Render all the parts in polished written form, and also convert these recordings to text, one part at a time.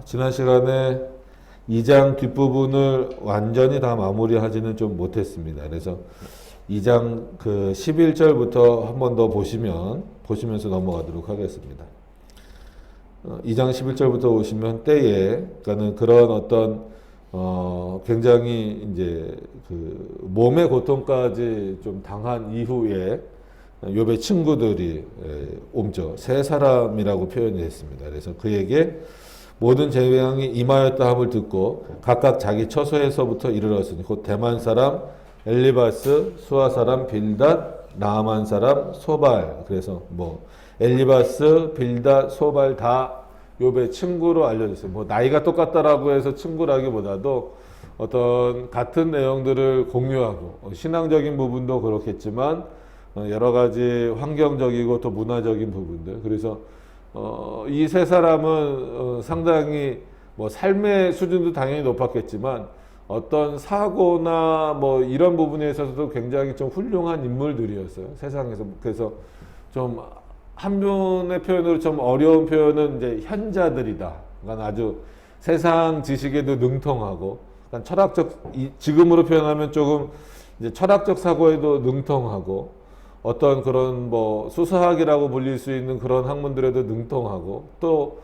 지난 시간에 2장 뒷부분을 완전히 다 마무리하지는 좀 못했습니다. 그래서 2장 그 11절부터 한 번 더 보시면서 넘어가도록 하겠습니다. 2장 11절부터 보시면 때에, 그러니까는 그런 어떤 굉장히 이제 그 몸의 고통까지 좀 당한 이후에 욥의 친구들이 옮죠. 세 사람이라고 표현이 됐습니다. 그래서 그에게 모든 재앙이 임하였다 함을 듣고 각각 자기 처소에서부터 이르렀으니 곧 대만 사람 엘리바스, 수아 사람 빌닷, 나아만 사람 소발. 그래서 뭐 엘리바스, 빌닷, 소발 다 욥의 친구로 알려졌어요. 뭐 나이가 똑같다라고 해서 친구라기보다도 어떤 같은 내용들을 공유하고 신앙적인 부분도 그렇겠지만 여러 가지 환경적이고 또 문화적인 부분들. 그래서 이 세 사람은 상당히 뭐 삶의 수준도 당연히 높았겠지만 어떤 사고나 뭐 이런 부분에 있어서도 굉장히 좀 훌륭한 인물들이었어요, 세상에서. 그래서 좀 한편의 표현으로 좀 어려운 표현은 이제 현자들이다. 그러니까 아주 세상 지식에도 능통하고, 그러니까 철학적, 지금으로 표현하면 조금 이제 철학적 사고에도 능통하고, 어떤 그런 뭐 수사학이라고 불릴 수 있는 그런 학문들에도 능통하고, 또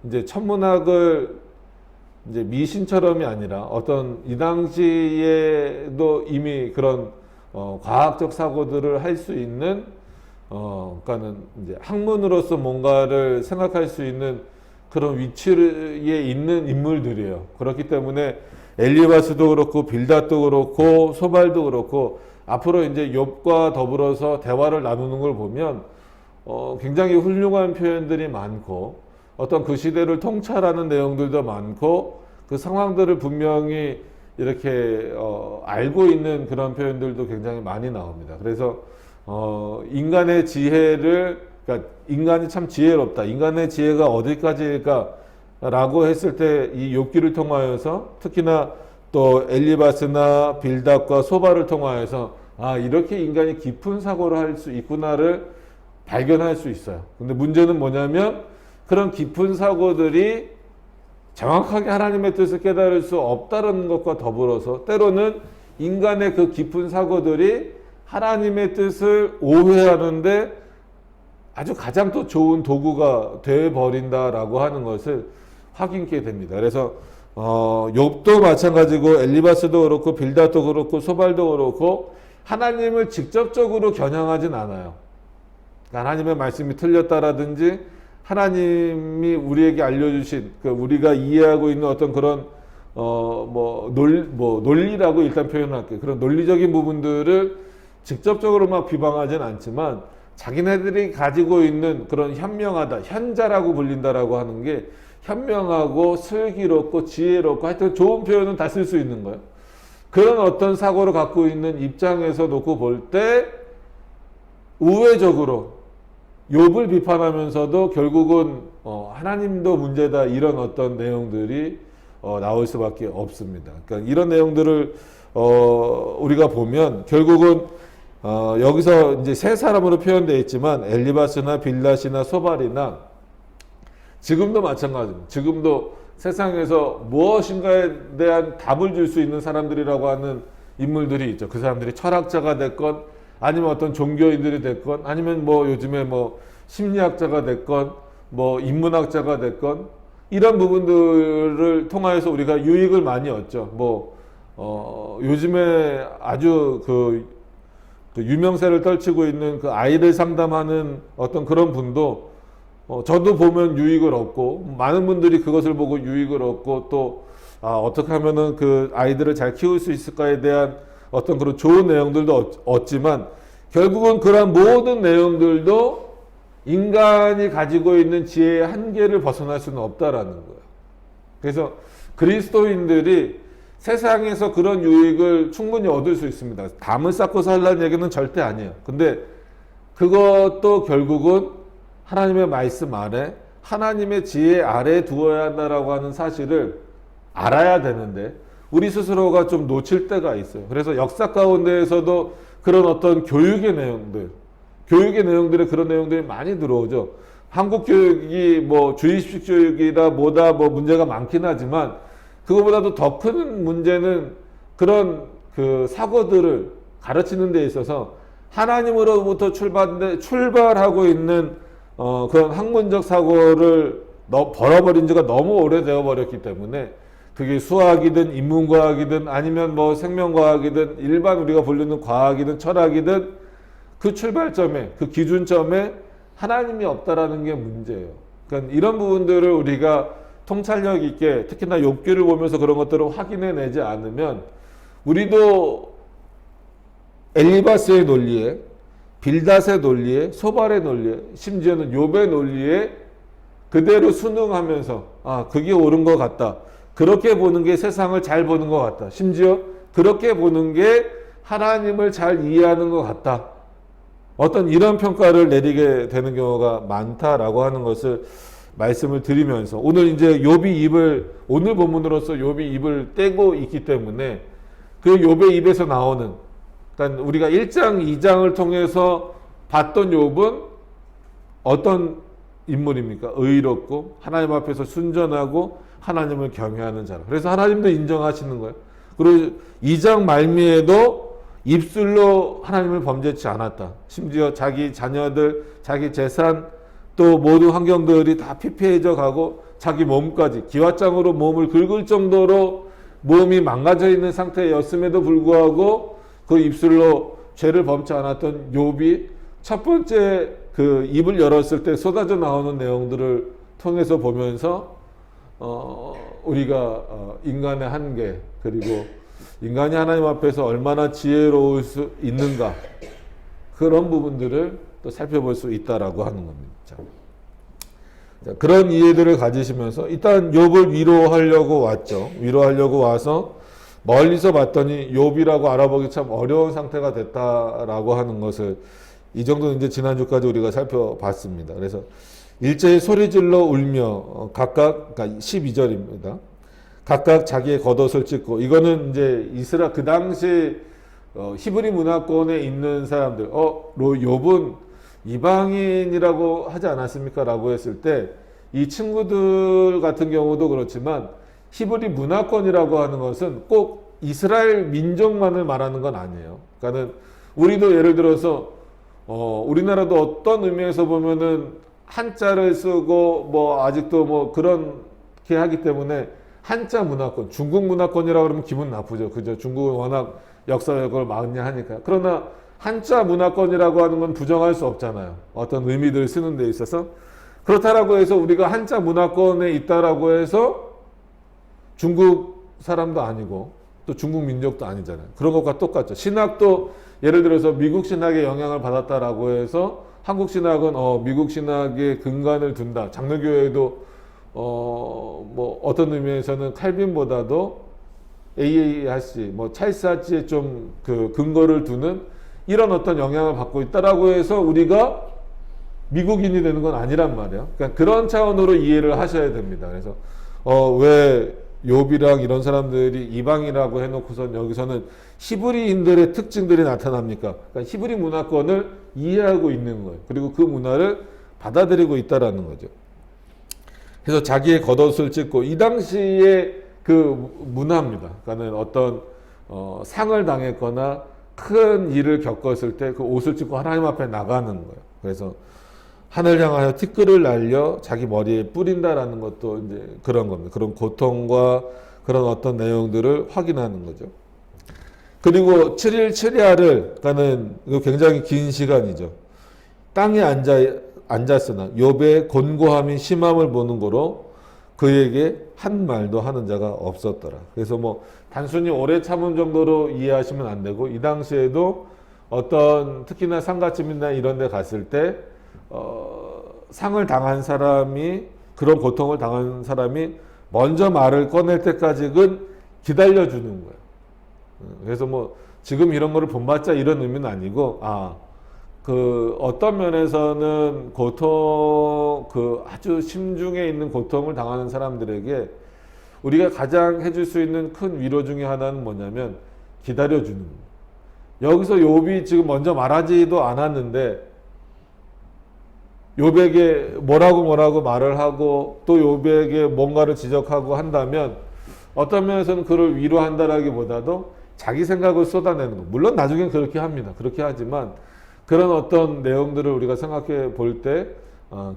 이제 천문학을 이제 미신처럼이 아니라 어떤 이 당시에도 이미 그런 과학적 사고들을 할 수 있는 그러니까는 이제 학문으로서 뭔가를 생각할 수 있는 그런 위치에 있는 인물들이에요. 그렇기 때문에 엘리바스도 그렇고 빌닷도 그렇고 소발도 그렇고 앞으로 이제 욥과 더불어서 대화를 나누는 걸 보면 굉장히 훌륭한 표현들이 많고 어떤 그 시대를 통찰하는 내용들도 많고 그 상황들을 분명히 이렇게 알고 있는 그런 표현들도 굉장히 많이 나옵니다. 그래서 인간의 지혜를, 그러니까 인간이 참 지혜롭다. 인간의 지혜가 어디까지일까? 라고 했을 때 이 욥기를 통하여서 특히나 또 엘리바스나 빌닷과 소발을 통하여서 이렇게 인간이 깊은 사고를 할 수 있구나를 발견할 수 있어요. 근데 문제는 뭐냐면 그런 깊은 사고들이 정확하게 하나님의 뜻을 깨달을 수 없다는 것과 더불어서 때로는 인간의 그 깊은 사고들이 하나님의 뜻을 오해하는데 아주 가장 또 좋은 도구가 되어버린다라고 하는 것을 확인케 됩니다. 그래서 욥도 마찬가지고 엘리바스도 그렇고 빌닷도 그렇고 소발도 그렇고 하나님을 직접적으로 겨냥하진 않아요. 그러니까 하나님의 말씀이 틀렸다라든지 하나님이 우리에게 알려주신 우리가 이해하고 있는 어떤 그런 논리라고 일단 표현할게요. 그런 논리적인 부분들을 직접적으로 막 비방하진 않지만 자기네들이 가지고 있는 그런 현명하다, 현자라고 불린다라고 하는 게 현명하고 슬기롭고 지혜롭고 하여튼 좋은 표현은 다 쓸 수 있는 거예요. 그런 어떤 사고를 갖고 있는 입장에서 놓고 볼 때 우회적으로 욥을 비판하면서도 결국은 하나님도 문제다 이런 어떤 내용들이 나올 수밖에 없습니다. 그러니까 이런 내용들을 우리가 보면 결국은 여기서 이제 세 사람으로 표현되어 있지만 엘리바스나 빌닷이나 소발이나 지금도 마찬가지입니다. 지금도 세상에서 무엇인가에 대한 답을 줄 수 있는 사람들이라고 하는 인물들이 있죠. 그 사람들이 철학자가 됐건 아니면 어떤 종교인들이 됐건 아니면 뭐 요즘에 뭐 심리학자가 됐건 뭐 인문학자가 됐건 이런 부분들을 통하여서 우리가 유익을 많이 얻죠. 뭐 요즘에 아주 그 유명세를 떨치고 있는 그 아이를 상담하는 어떤 그런 분도 저도 보면 유익을 얻고 많은 분들이 그것을 보고 유익을 얻고 또 어떻게 하면은 그 아이들을 잘 키울 수 있을까에 대한 어떤 그런 좋은 내용들도 얻지만 결국은 그런 모든 내용들도 인간이 가지고 있는 지혜의 한계를 벗어날 수는 없다라는 거예요. 그래서 그리스도인들이 세상에서 그런 유익을 충분히 얻을 수 있습니다. 담을 쌓고 살라는 얘기는 절대 아니에요. 근데 그것도 결국은 하나님의 말씀 아래 하나님의 지혜 아래에 두어야 한다라고 하는 사실을 알아야 되는데 우리 스스로가 좀 놓칠 때가 있어요. 그래서 역사 가운데에서도 그런 어떤 교육의 내용들에 그런 내용들이 많이 들어오죠. 한국 교육이 뭐 주입식 교육이다 뭐다 뭐 문제가 많긴 하지만 그거보다도 더 큰 문제는 그런 그 사고들을 가르치는 데 있어서 하나님으로부터 출발하고 있는 그런 학문적 사고를 벌어버린 지가 너무 오래되어 버렸기 때문에 그게 수학이든 인문과학이든 아니면 뭐 생명과학이든 일반 우리가 부르는 과학이든 철학이든 그 출발점에 그 기준점에 하나님이 없다라는 게 문제예요. 그러니까 이런 부분들을 우리가 통찰력 있게 특히나 욥기를 보면서 그런 것들을 확인해내지 않으면 우리도 엘리바스의 논리에 빌닷의 논리에 소발의 논리에 심지어는 욥의 논리에 그대로 순응하면서 아 그게 옳은 것 같다. 그렇게 보는 게 세상을 잘 보는 것 같다. 심지어 그렇게 보는 게 하나님을 잘 이해하는 것 같다. 어떤 이런 평가를 내리게 되는 경우가 많다라고 하는 것을 말씀을 드리면서 오늘 이제 욥이 입을 오늘 본문으로서 욥이 입을 떼고 있기 때문에 그 욥의 입에서 나오는 그러니까 우리가 1장, 2장을 통해서 봤던 욥은 어떤 인물입니까? 의롭고 하나님 앞에서 순전하고 하나님을 경외하는 자라. 그래서 하나님도 인정하시는 거예요. 그리고 2장 말미에도 입술로 하나님을 범죄치 않았다. 심지어 자기 자녀들, 자기 재산 또 모든 환경들이 다 피폐해져 가고 자기 몸까지 기왓장으로 몸을 긁을 정도로 몸이 망가져 있는 상태였음에도 불구하고 그 입술로 죄를 범치 않았던 욥이 첫 번째 그 입을 열었을 때 쏟아져 나오는 내용들을 통해서 보면서 우리가 인간의 한계 그리고 인간이 하나님 앞에서 얼마나 지혜로울 수 있는가 그런 부분들을 또 살펴볼 수 있다라고 하는 겁니다. 자, 그런 이해들을 가지시면서 일단 욥을 위로하려고 왔죠. 위로하려고 와서 멀리서 봤더니 욥이라고 알아보기 참 어려운 상태가 됐다라고 하는 것을 이 정도는 이제 지난주까지 우리가 살펴봤습니다. 그래서 일제히 소리질러 울며 각각 그러니까 12절입니다. 각각 자기의 겉옷을 찢고 이거는 이제 그 당시 히브리 문화권에 있는 사람들 욥은 이방인이라고 하지 않았습니까? 라고 했을 때 이 친구들 같은 경우도 그렇지만 히브리 문화권이라고 하는 것은 꼭 이스라엘 민족만을 말하는 건 아니에요. 그러니까는 우리도 예를 들어서 우리나라도 어떤 의미에서 보면은 한자를 쓰고 뭐 아직도 뭐 그렇게 하기 때문에 한자 문화권, 중국 문화권이라고 그러면 기분 나쁘죠. 그죠? 중국은 워낙 역사적으로 많이 하니까. 그러나 한자 문화권이라고 하는 건 부정할 수 없잖아요. 어떤 의미들을 쓰는 데 있어서. 그렇다라고 해서 우리가 한자 문화권에 있다라고 해서 중국 사람도 아니고 또 중국 민족도 아니잖아요. 그런 것과 똑같죠. 신학도 예를 들어서 미국 신학의 영향을 받았다라고 해서 한국 신학은 미국 신학에 근간을 둔다. 장로교회도 뭐 어떤 의미에서는 칼빈보다도 AARC, 뭐 찰스 하치에 좀 그 근거를 두는 이런 어떤 영향을 받고 있다라고 해서 우리가 미국인이 되는 건 아니란 말이에요. 그러니까 그런 차원으로 이해를 하셔야 됩니다. 그래서 왜 욥이랑 이런 사람들이 이방이라고 해놓고선 여기서는 히브리인들의 특징들이 나타납니까? 그러니까 히브리 문화권을 이해하고 있는 거예요. 그리고 그 문화를 받아들이고 있다라는 거죠. 그래서 자기의 겉옷을 찢고 이 당시에 그 문화입니다. 그러니까 어떤 상을 당했거나 큰 일을 겪었을 때 그 옷을 찢고 하나님 앞에 나가는 거예요. 그래서 하늘 향하여 티끌을 날려 자기 머리에 뿌린다라는 것도 이제 그런 겁니다. 그런 고통과 그런 어떤 내용들을 확인하는 거죠. 그리고 7일 7야를 그러니까는 굉장히 긴 시간이죠. 땅에 앉았으나 욥의 곤고함이 심함을 보는 거로 그에게 한 말도 하는 자가 없었더라. 그래서 뭐 단순히 오래 참은 정도로 이해하시면 안 되고 이 당시에도 어떤 특히나 상가집이나 이런 데 갔을 때 상을 당한 사람이 그런 고통을 당한 사람이 먼저 말을 꺼낼 때까지는 기다려주는 거예요. 그래서 뭐 지금 이런 거를 본받자 이런 의미는 아니고 그 어떤 면에서는 고통 그 아주 심중에 있는 고통을 당하는 사람들에게 우리가 가장 해줄 수 있는 큰 위로 중에 하나는 뭐냐면 기다려주는 거예요. 여기서 욥이 지금 먼저 말하지도 않았는데 욥에게 뭐라고 말을 하고 또 욥에게 뭔가를 지적하고 한다면 어떤 면에서는 그를 위로한다라기보다도 자기 생각을 쏟아내는 거. 물론 나중엔 그렇게 합니다. 그렇게 하지만 그런 어떤 내용들을 우리가 생각해 볼 때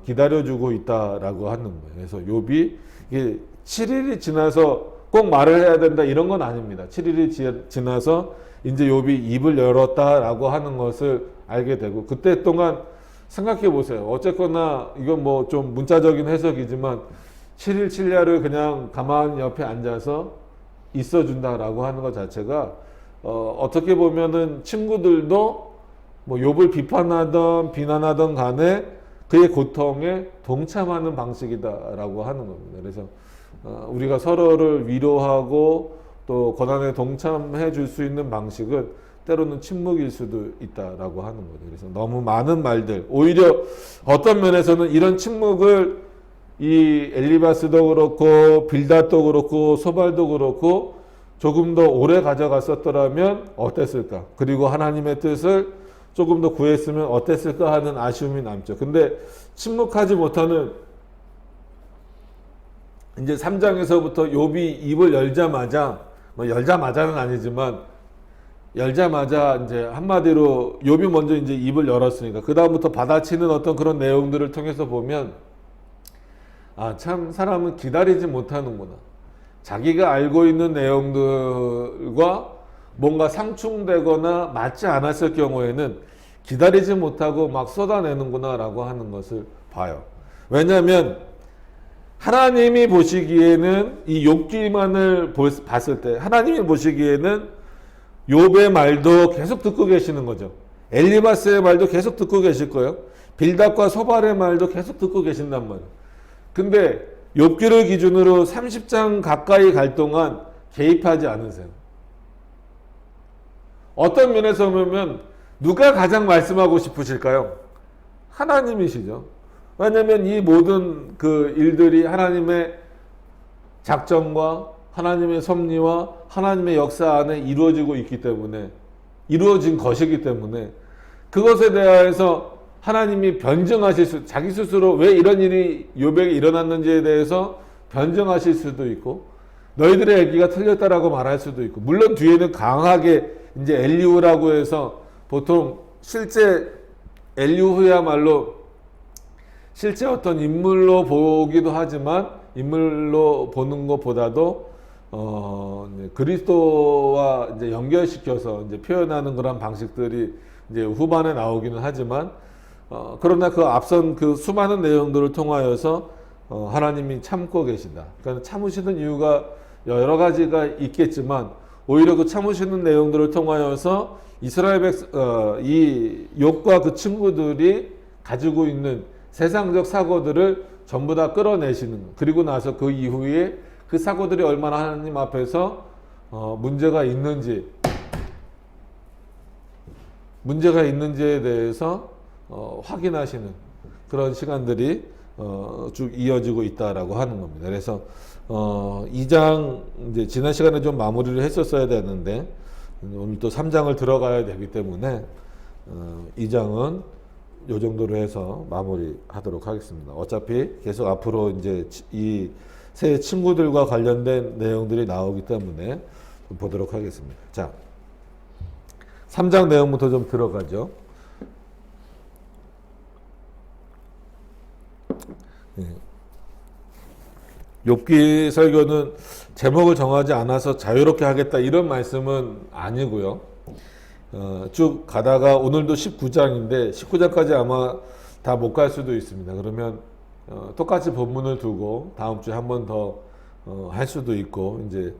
기다려주고 있다라고 하는 거예요. 그래서 욥이 이게 7일이 지나서 꼭 말을 해야 된다 이런 건 아닙니다. 7일이 지나서 이제 욥이 입을 열었다라고 하는 것을 알게 되고 그때 동안 생각해 보세요. 어쨌거나 이건 뭐 좀 문자적인 해석이지만 7일 7야를 그냥 가만히 옆에 앉아서 있어준다라고 하는 것 자체가 어떻게 보면은 친구들도 뭐 욥을 비판하던 비난하던 간에 그의 고통에 동참하는 방식이다라고 하는 겁니다. 그래서 우리가 서로를 위로하고 또 고난에 동참해 줄 수 있는 방식은 때로는 침묵일 수도 있다라고 하는 거죠. 그래서 너무 많은 말들, 오히려 어떤 면에서는 이런 침묵을 이 엘리바스도 그렇고 빌닷도 그렇고 소발도 그렇고 조금 더 오래 가져갔었더라면 어땠을까? 그리고 하나님의 뜻을 조금 더 구했으면 어땠을까 하는 아쉬움이 남죠. 근데 침묵하지 못하는 이제 3장에서부터 욥이 입을 열자마자 뭐 열자마자는 아니지만 열자마자 이제 한마디로 욥이 먼저 이제 입을 열었으니까 그 다음부터 받아치는 어떤 그런 내용들을 통해서 보면 참 사람은 기다리지 못하는구나. 자기가 알고 있는 내용들과 뭔가 상충되거나 맞지 않았을 경우에는 기다리지 못하고 막 쏟아내는구나 라고 하는 것을 봐요. 왜냐하면 하나님이 보시기에는 이 욥기만을 봤을 때 하나님이 보시기에는 욥의 말도 계속 듣고 계시는 거죠. 엘리바스의 말도 계속 듣고 계실 거예요. 빌닷과 소발의 말도 계속 듣고 계신단 말이에요. 근데 욥기를 기준으로 30장 가까이 갈 동안 개입하지 않으세요. 어떤 면에서 보면 누가 가장 말씀하고 싶으실까요? 하나님이시죠. 왜냐하면 이 모든 그 일들이 하나님의 작정과 하나님의 섭리와 하나님의 역사 안에 이루어지고 있기 때문에 이루어진 것이기 때문에 그것에 대해서 하나님이 변증하실 자기 스스로 왜 이런 일이 욥에게 일어났는지에 대해서 변증하실 수도 있고 너희들의 얘기가 틀렸다라고 말할 수도 있고 물론 뒤에는 강하게 이제 엘리후라고 해서 보통 실제 엘리후야말로 실제 어떤 인물로 보기도 하지만 인물로 보는 것보다도 그리스도와 이제 연결시켜서 이제 표현하는 그런 방식들이 이제 후반에 나오기는 하지만 그러나 그 앞선 그 수많은 내용들을 통하여서 하나님이 참고 계시다. 그러니까 참으시는 이유가 여러 가지가 있겠지만 오히려 그 참으시는 내용들을 통하여서 이스라엘 이 욥과 그 친구들이 가지고 있는 세상적 사고들을 전부 다 끌어내시는 그리고 나서 그 이후에 그 사고들이 얼마나 하나님 앞에서 문제가 있는지에 대해서 확인하시는 그런 시간들이 쭉 이어지고 있다라고 하는 겁니다. 그래서 2장 이제 지난 시간에 좀 마무리를 했었어야 되는데 오늘 또 3장을 들어가야 되기 때문에 2장은 요 정도로 해서 마무리하도록 하겠습니다. 어차피 계속 앞으로 이제 이 새 친구들과 관련된 내용들이 나오기 때문에 좀 보도록 하겠습니다. 자, 3장 내용부터 좀 들어가죠. 욥기 설교는 제목을 정하지 않아서 자유롭게 하겠다 이런 말씀은 아니고요. 쭉 가다가 오늘도 19장인데 19장까지 아마 다 못 갈 수도 있습니다. 그러면 똑같이 본문을 두고 다음 주에 한 번 더 할 수도 있고 이제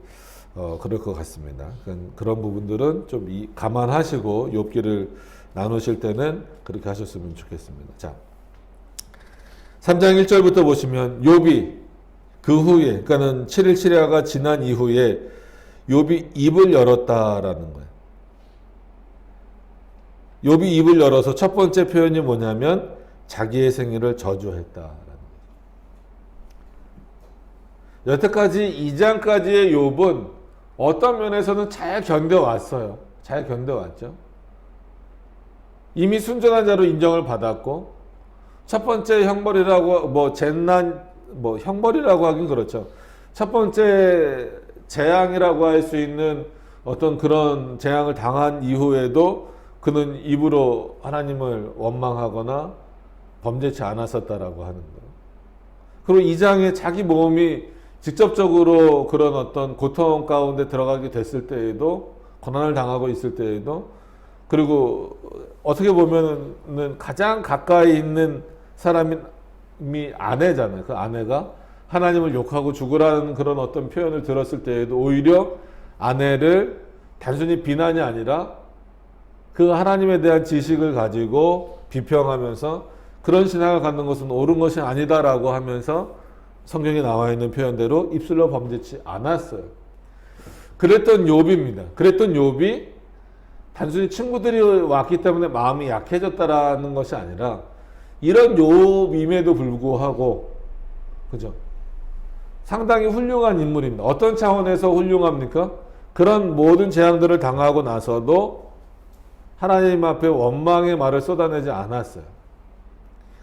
그럴 것 같습니다. 그런 부분들은 좀 감안하시고 욥기를 나누실 때는 그렇게 하셨으면 좋겠습니다. 자, 3장 1절부터 보시면 욥이 그 후에 그러니까는 7일 7야가 지난 이후에 욥이 입을 열었다라는 거예요. 욥이 입을 열어서 첫 번째 표현이 뭐냐면 자기의 생일을 저주했다라는 거예요. 여태까지 2장까지의 욥은 어떤 면에서는 잘 견뎌왔어요. 잘 견뎌왔죠. 이미 순전한 자로 인정을 받았고 첫 번째 형벌이라고 뭐 재난 뭐 형벌이라고 하긴 그렇죠. 첫 번째 재앙이라고 할 수 있는 어떤 그런 재앙을 당한 이후에도 그는 입으로 하나님을 원망하거나 범죄치 않았었다라고 하는 거예요. 그리고 이 장에 자기 몸이 직접적으로 그런 어떤 고통 가운데 들어가게 됐을 때에도, 고난을 당하고 있을 때에도, 그리고 어떻게 보면은 가장 가까이 있는 사람이 아내잖아요. 그 아내가 하나님을 욕하고 죽으라는 그런 어떤 표현을 들었을 때에도 오히려 아내를 단순히 비난이 아니라 그 하나님에 대한 지식을 가지고 비평하면서 그런 신앙을 갖는 것은 옳은 것이 아니다라고 하면서 성경에 나와 있는 표현대로 입술로 범죄치 않았어요. 그랬던 욥입니다. 그랬던 욥이 단순히 친구들이 왔기 때문에 마음이 약해졌다라는 것이 아니라 이런 욥임에도 불구하고, 그죠? 상당히 훌륭한 인물입니다. 어떤 차원에서 훌륭합니까? 그런 모든 재앙들을 당하고 나서도 하나님 앞에 원망의 말을 쏟아내지 않았어요.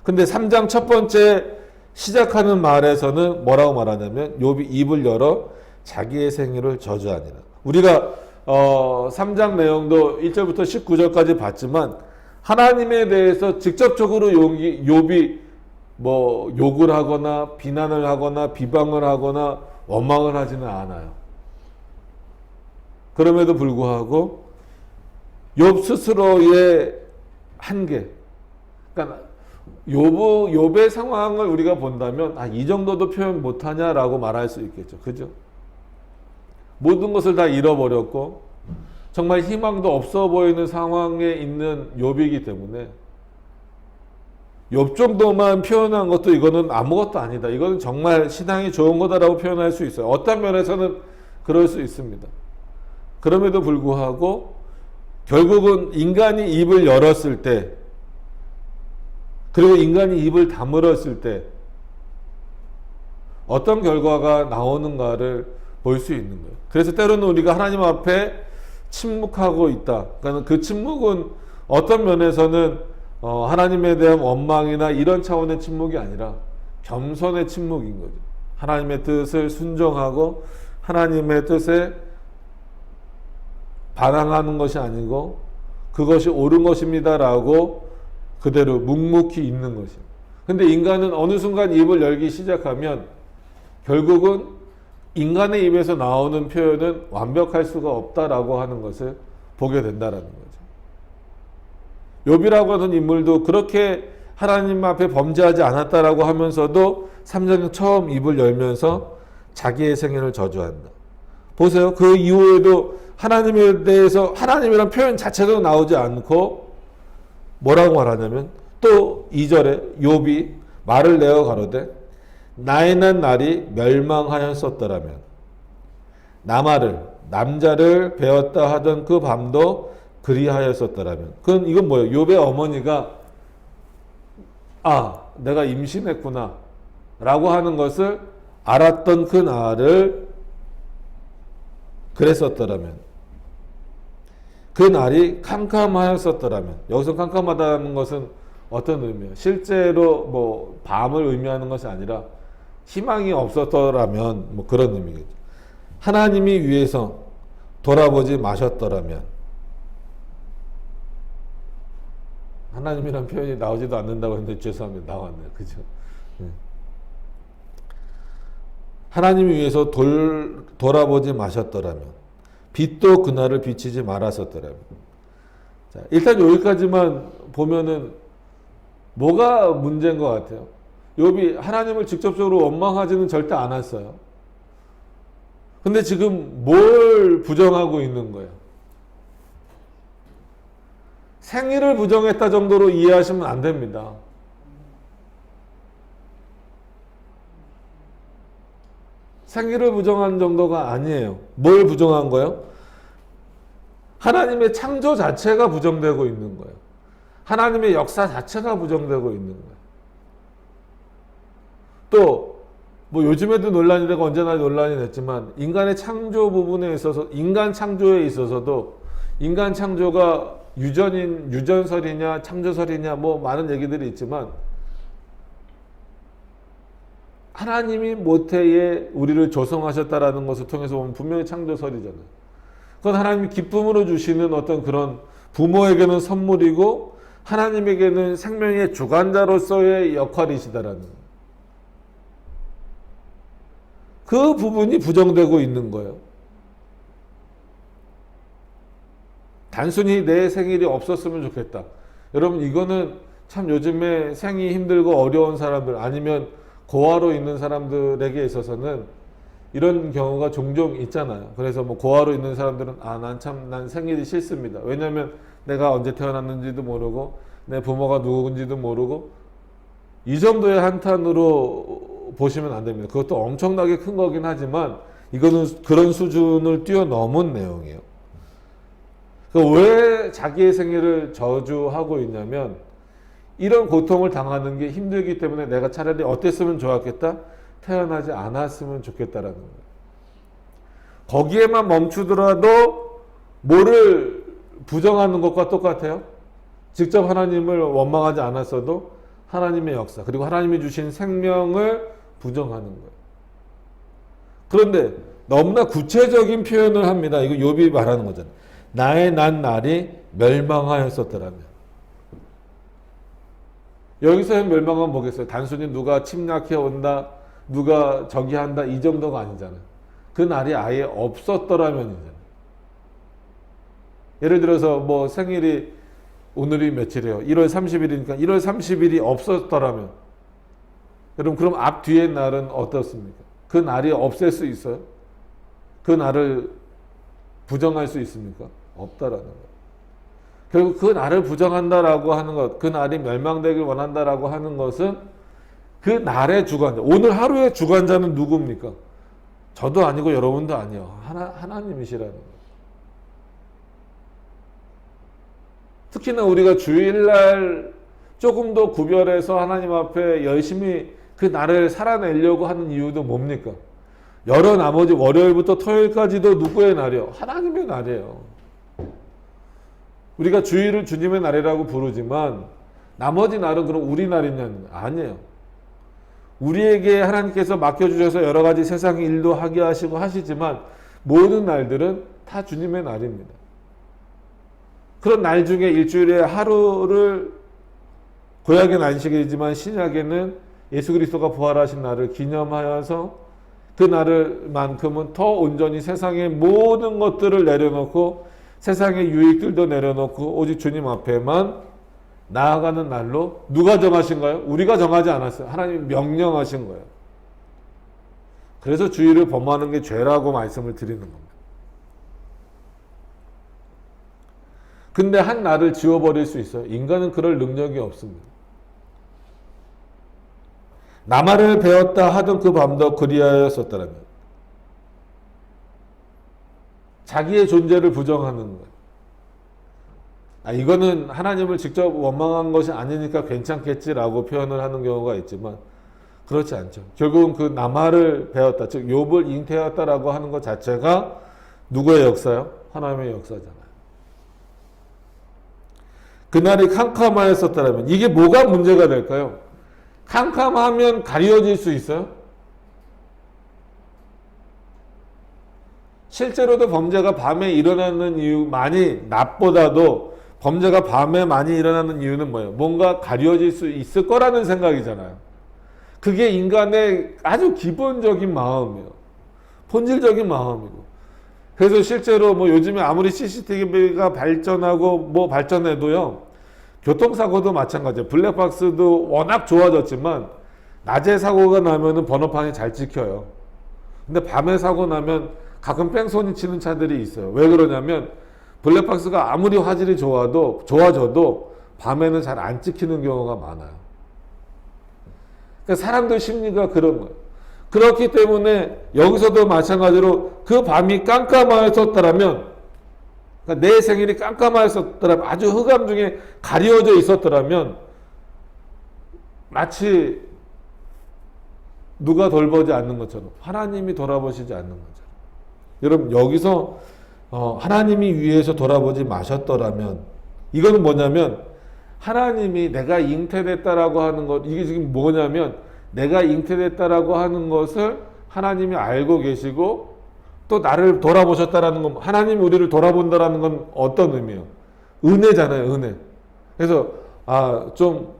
근데 3장 첫 번째 시작하는 말에서는 뭐라고 말하냐면 욥이 입을 열어 자기의 생일을 저주하니라. 우리가 3장 내용도 1절부터 19절까지 봤지만 하나님에 대해서 직접적으로 욥이 뭐 욕을 하거나 비난을 하거나 비방을 하거나 원망을 하지는 않아요. 그럼에도 불구하고 욥 스스로의 한계, 그러니까 욥의 상황을 우리가 본다면 이 정도도 표현 못하냐라고 말할 수 있겠죠. 그죠? 모든 것을 다 잃어버렸고 정말 희망도 없어 보이는 상황에 있는 욥이기 때문에 욥 정도만 표현한 것도 이거는 아무것도 아니다. 이거는 정말 신앙이 좋은 거다라고 표현할 수 있어요. 어떤 면에서는 그럴 수 있습니다. 그럼에도 불구하고 결국은 인간이 입을 열었을 때, 그리고 인간이 입을 다물었을 때 어떤 결과가 나오는가를 볼 수 있는 거예요. 그래서 때로는 우리가 하나님 앞에 침묵하고 있다. 그러니까 그 침묵은 어떤 면에서는 하나님에 대한 원망이나 이런 차원의 침묵이 아니라 겸손의 침묵인 거죠. 하나님의 뜻을 순종하고 하나님의 뜻에 반항하는 것이 아니고 그것이 옳은 것입니다라고 그대로 묵묵히 있는 것이에요. 근데 인간은 어느 순간 입을 열기 시작하면 결국은 인간의 입에서 나오는 표현은 완벽할 수가 없다라고 하는 것을 보게 된다라는 거죠. 욥이라고 하는 인물도 그렇게 하나님 앞에 범죄하지 않았다라고 하면서도 3장 처음 입을 열면서 자기의 생애를 저주한다. 보세요. 그 이후에도 하나님에 대해서 하나님이란 표현 자체도 나오지 않고 뭐라고 말하냐면 또 2절에 욥이 말을 내어 가로되 나의 난 날이 멸망하였었더라면 나말을 남자를 배웠다 하던 그 밤도 그리하였었더라면. 그건 이건 뭐예요? 욥의 어머니가 내가 임신했구나 라고 하는 것을 알았던 그 날을 그랬었더라면, 그 날이 캄캄하였었더라면. 여기서 캄캄하다는 것은 어떤 의미예요? 실제로 뭐 밤을 의미하는 것이 아니라 희망이 없었더라면 뭐 그런 의미겠죠. 하나님이 위에서 돌아보지 마셨더라면. 하나님이란 표현이 나오지도 않는다고 했는데 죄송합니다. 나왔네요. 그죠? 네. 하나님이 위해서 돌아보지 마셨더라면, 빛도 그날을 비치지 말았었더라면. 자, 일단 여기까지만 보면은 뭐가 문제인 것 같아요? 욥이 하나님을 직접적으로 원망하지는 절대 않았어요. 근데 지금 뭘 부정하고 있는 거예요? 생일을 부정했다 정도로 이해하시면 안 됩니다. 생일을 부정한 정도가 아니에요. 뭘 부정한 거예요? 하나님의 창조 자체가 부정되고 있는 거예요. 하나님의 역사 자체가 부정되고 있는 거예요. 또 뭐 요즘에도 논란이 되고 언제나 논란이 됐지만 인간의 창조 부분에 있어서, 인간 창조에 있어서도 인간 창조가 유전설이냐 창조설이냐 뭐 많은 얘기들이 있지만 하나님이 모태에 우리를 조성하셨다라는 것을 통해서 보면 분명히 창조설이잖아요. 그건 하나님이 기쁨으로 주시는 어떤 그런 부모에게는 선물이고 하나님에게는 생명의 주관자로서의 역할이시다라는 거예요. 그 부분이 부정되고 있는 거예요. 단순히 내 생일이 없었으면 좋겠다. 여러분 이거는 참 요즘에 생이 힘들고 어려운 사람들 아니면 고아로 있는 사람들에게 있어서는 이런 경우가 종종 있잖아요. 그래서 뭐 고아로 있는 사람들은 난 생일이 싫습니다. 왜냐하면 내가 언제 태어났는지도 모르고 내 부모가 누구인지도 모르고 이 정도의 한탄으로 보시면 안 됩니다. 그것도 엄청나게 큰 거긴 하지만 이거는 그런 수준을 뛰어넘은 내용이에요. 왜 자기의 생일을 저주하고 있냐면 이런 고통을 당하는 게 힘들기 때문에 내가 차라리 어땠으면 좋았겠다? 태어나지 않았으면 좋겠다라는 거예요. 거기에만 멈추더라도 뭐를 부정하는 것과 똑같아요. 직접 하나님을 원망하지 않았어도 하나님의 역사 그리고 하나님이 주신 생명을 부정하는 거예요. 그런데 너무나 구체적인 표현을 합니다. 이거 욥이 말하는 거잖아요. 나의 난 날이 멸망하였었더라면. 여기서의 멸망은 뭐겠어요? 단순히 누가 침략해 온다, 누가 저기 한다 이 정도가 아니잖아요. 그 날이 아예 없었더라면이잖아요. 예를 들어서 뭐 생일이 오늘이 며칠이에요? 1월 30일이니까 1월 30일이 없었더라면 여러분 그럼 앞 뒤의 날은 어떻습니까? 그 날이 없앨 수 있어요? 그 날을 부정할 수 있습니까? 없다라는 거예요. 결국 그 날을 부정한다라고 하는 것, 그 날이 멸망되길 원한다라고 하는 것은 그 날의 주관자, 오늘 하루의 주관자는 누굽니까? 저도 아니고 여러분도 아니에요. 하나님이시라는 거예요. 특히나 우리가 주일날 조금 더 구별해서 하나님 앞에 열심히 그 날을 살아내려고 하는 이유도 뭡니까? 여러 나머지 월요일부터 토요일까지도 누구의 날이요? 하나님의 날이에요. 우리가 주일을 주님의 날이라고 부르지만 나머지 날은 그럼 우리 날이냐는 아니에요. 우리에게 하나님께서 맡겨주셔서 여러 가지 세상의 일도 하게 하시고 하시지만 모든 날들은 다 주님의 날입니다. 그런 날 중에 일주일에 하루를 구약엔 안식일이지만 신약에는 예수 그리스도가 부활하신 날을 기념하여서 그 날만큼은 더 온전히 세상의 모든 것들을 내려놓고 세상의 유익들도 내려놓고 오직 주님 앞에만 나아가는 날로 누가 정하신가요? 우리가 정하지 않았어요. 하나님이 명령하신 거예요. 그래서 주일을 범하는 게 죄라고 말씀을 드리는 겁니다. 근데 한 날을 지워버릴 수 있어요. 인간은 그럴 능력이 없습니다. 나만을 배웠다 하던 그 밤도 그리하였었더라면 자기의 존재를 부정하는 거예요. 이거는 하나님을 직접 원망한 것이 아니니까 괜찮겠지라고 표현을 하는 경우가 있지만 그렇지 않죠. 결국은 그 나만을 배웠다, 즉 욥을 잉태했다라고 하는 것 자체가 누구의 역사요? 하나님의 역사잖아요. 그날이 캄캄하였었다면 이게 뭐가 문제가 될까요? 캄캄하면 가려질 수 있어요? 실제로도 범죄가 밤에 일어나는 이유, 낮보다도 범죄가 밤에 많이 일어나는 이유는 뭐예요? 뭔가 가려질 수 있을 거라는 생각이잖아요. 그게 인간의 아주 기본적인 마음이에요. 본질적인 마음이고. 그래서 실제로 뭐 요즘에 아무리 CCTV가 발전하고 뭐 발전해도요, 교통사고도 마찬가지예요. 블랙박스도 워낙 좋아졌지만 낮에 사고가 나면은 번호판이 잘 찍혀요. 근데 밤에 사고 나면 가끔 뺑소니 치는 차들이 있어요. 왜 그러냐면 블랙박스가 아무리 화질이 좋아져도 밤에는 잘 안 찍히는 경우가 많아요. 그러니까 사람들 심리가 그런 거예요. 그렇기 때문에 여기서도 마찬가지로 그 밤이 깜깜하였었더라면, 그러니까 내 생일이 깜깜하였었더라면, 아주 흑암 중에 가려져 있었더라면 마치 누가 돌보지 않는 것처럼 하나님이 돌아보시지 않는 것처럼. 여러분 여기서 하나님이 위에서 돌아보지 마셨더라면 이거는 뭐냐면 하나님이 내가 잉태됐다라고 하는 것, 이게 지금 뭐냐면 내가 잉태됐다라고 하는 것을 하나님이 알고 계시고 또 나를 돌아보셨다라는 건, 하나님이 우리를 돌아본다라는 건 어떤 의미예요? 은혜잖아요, 은혜. 그래서 좀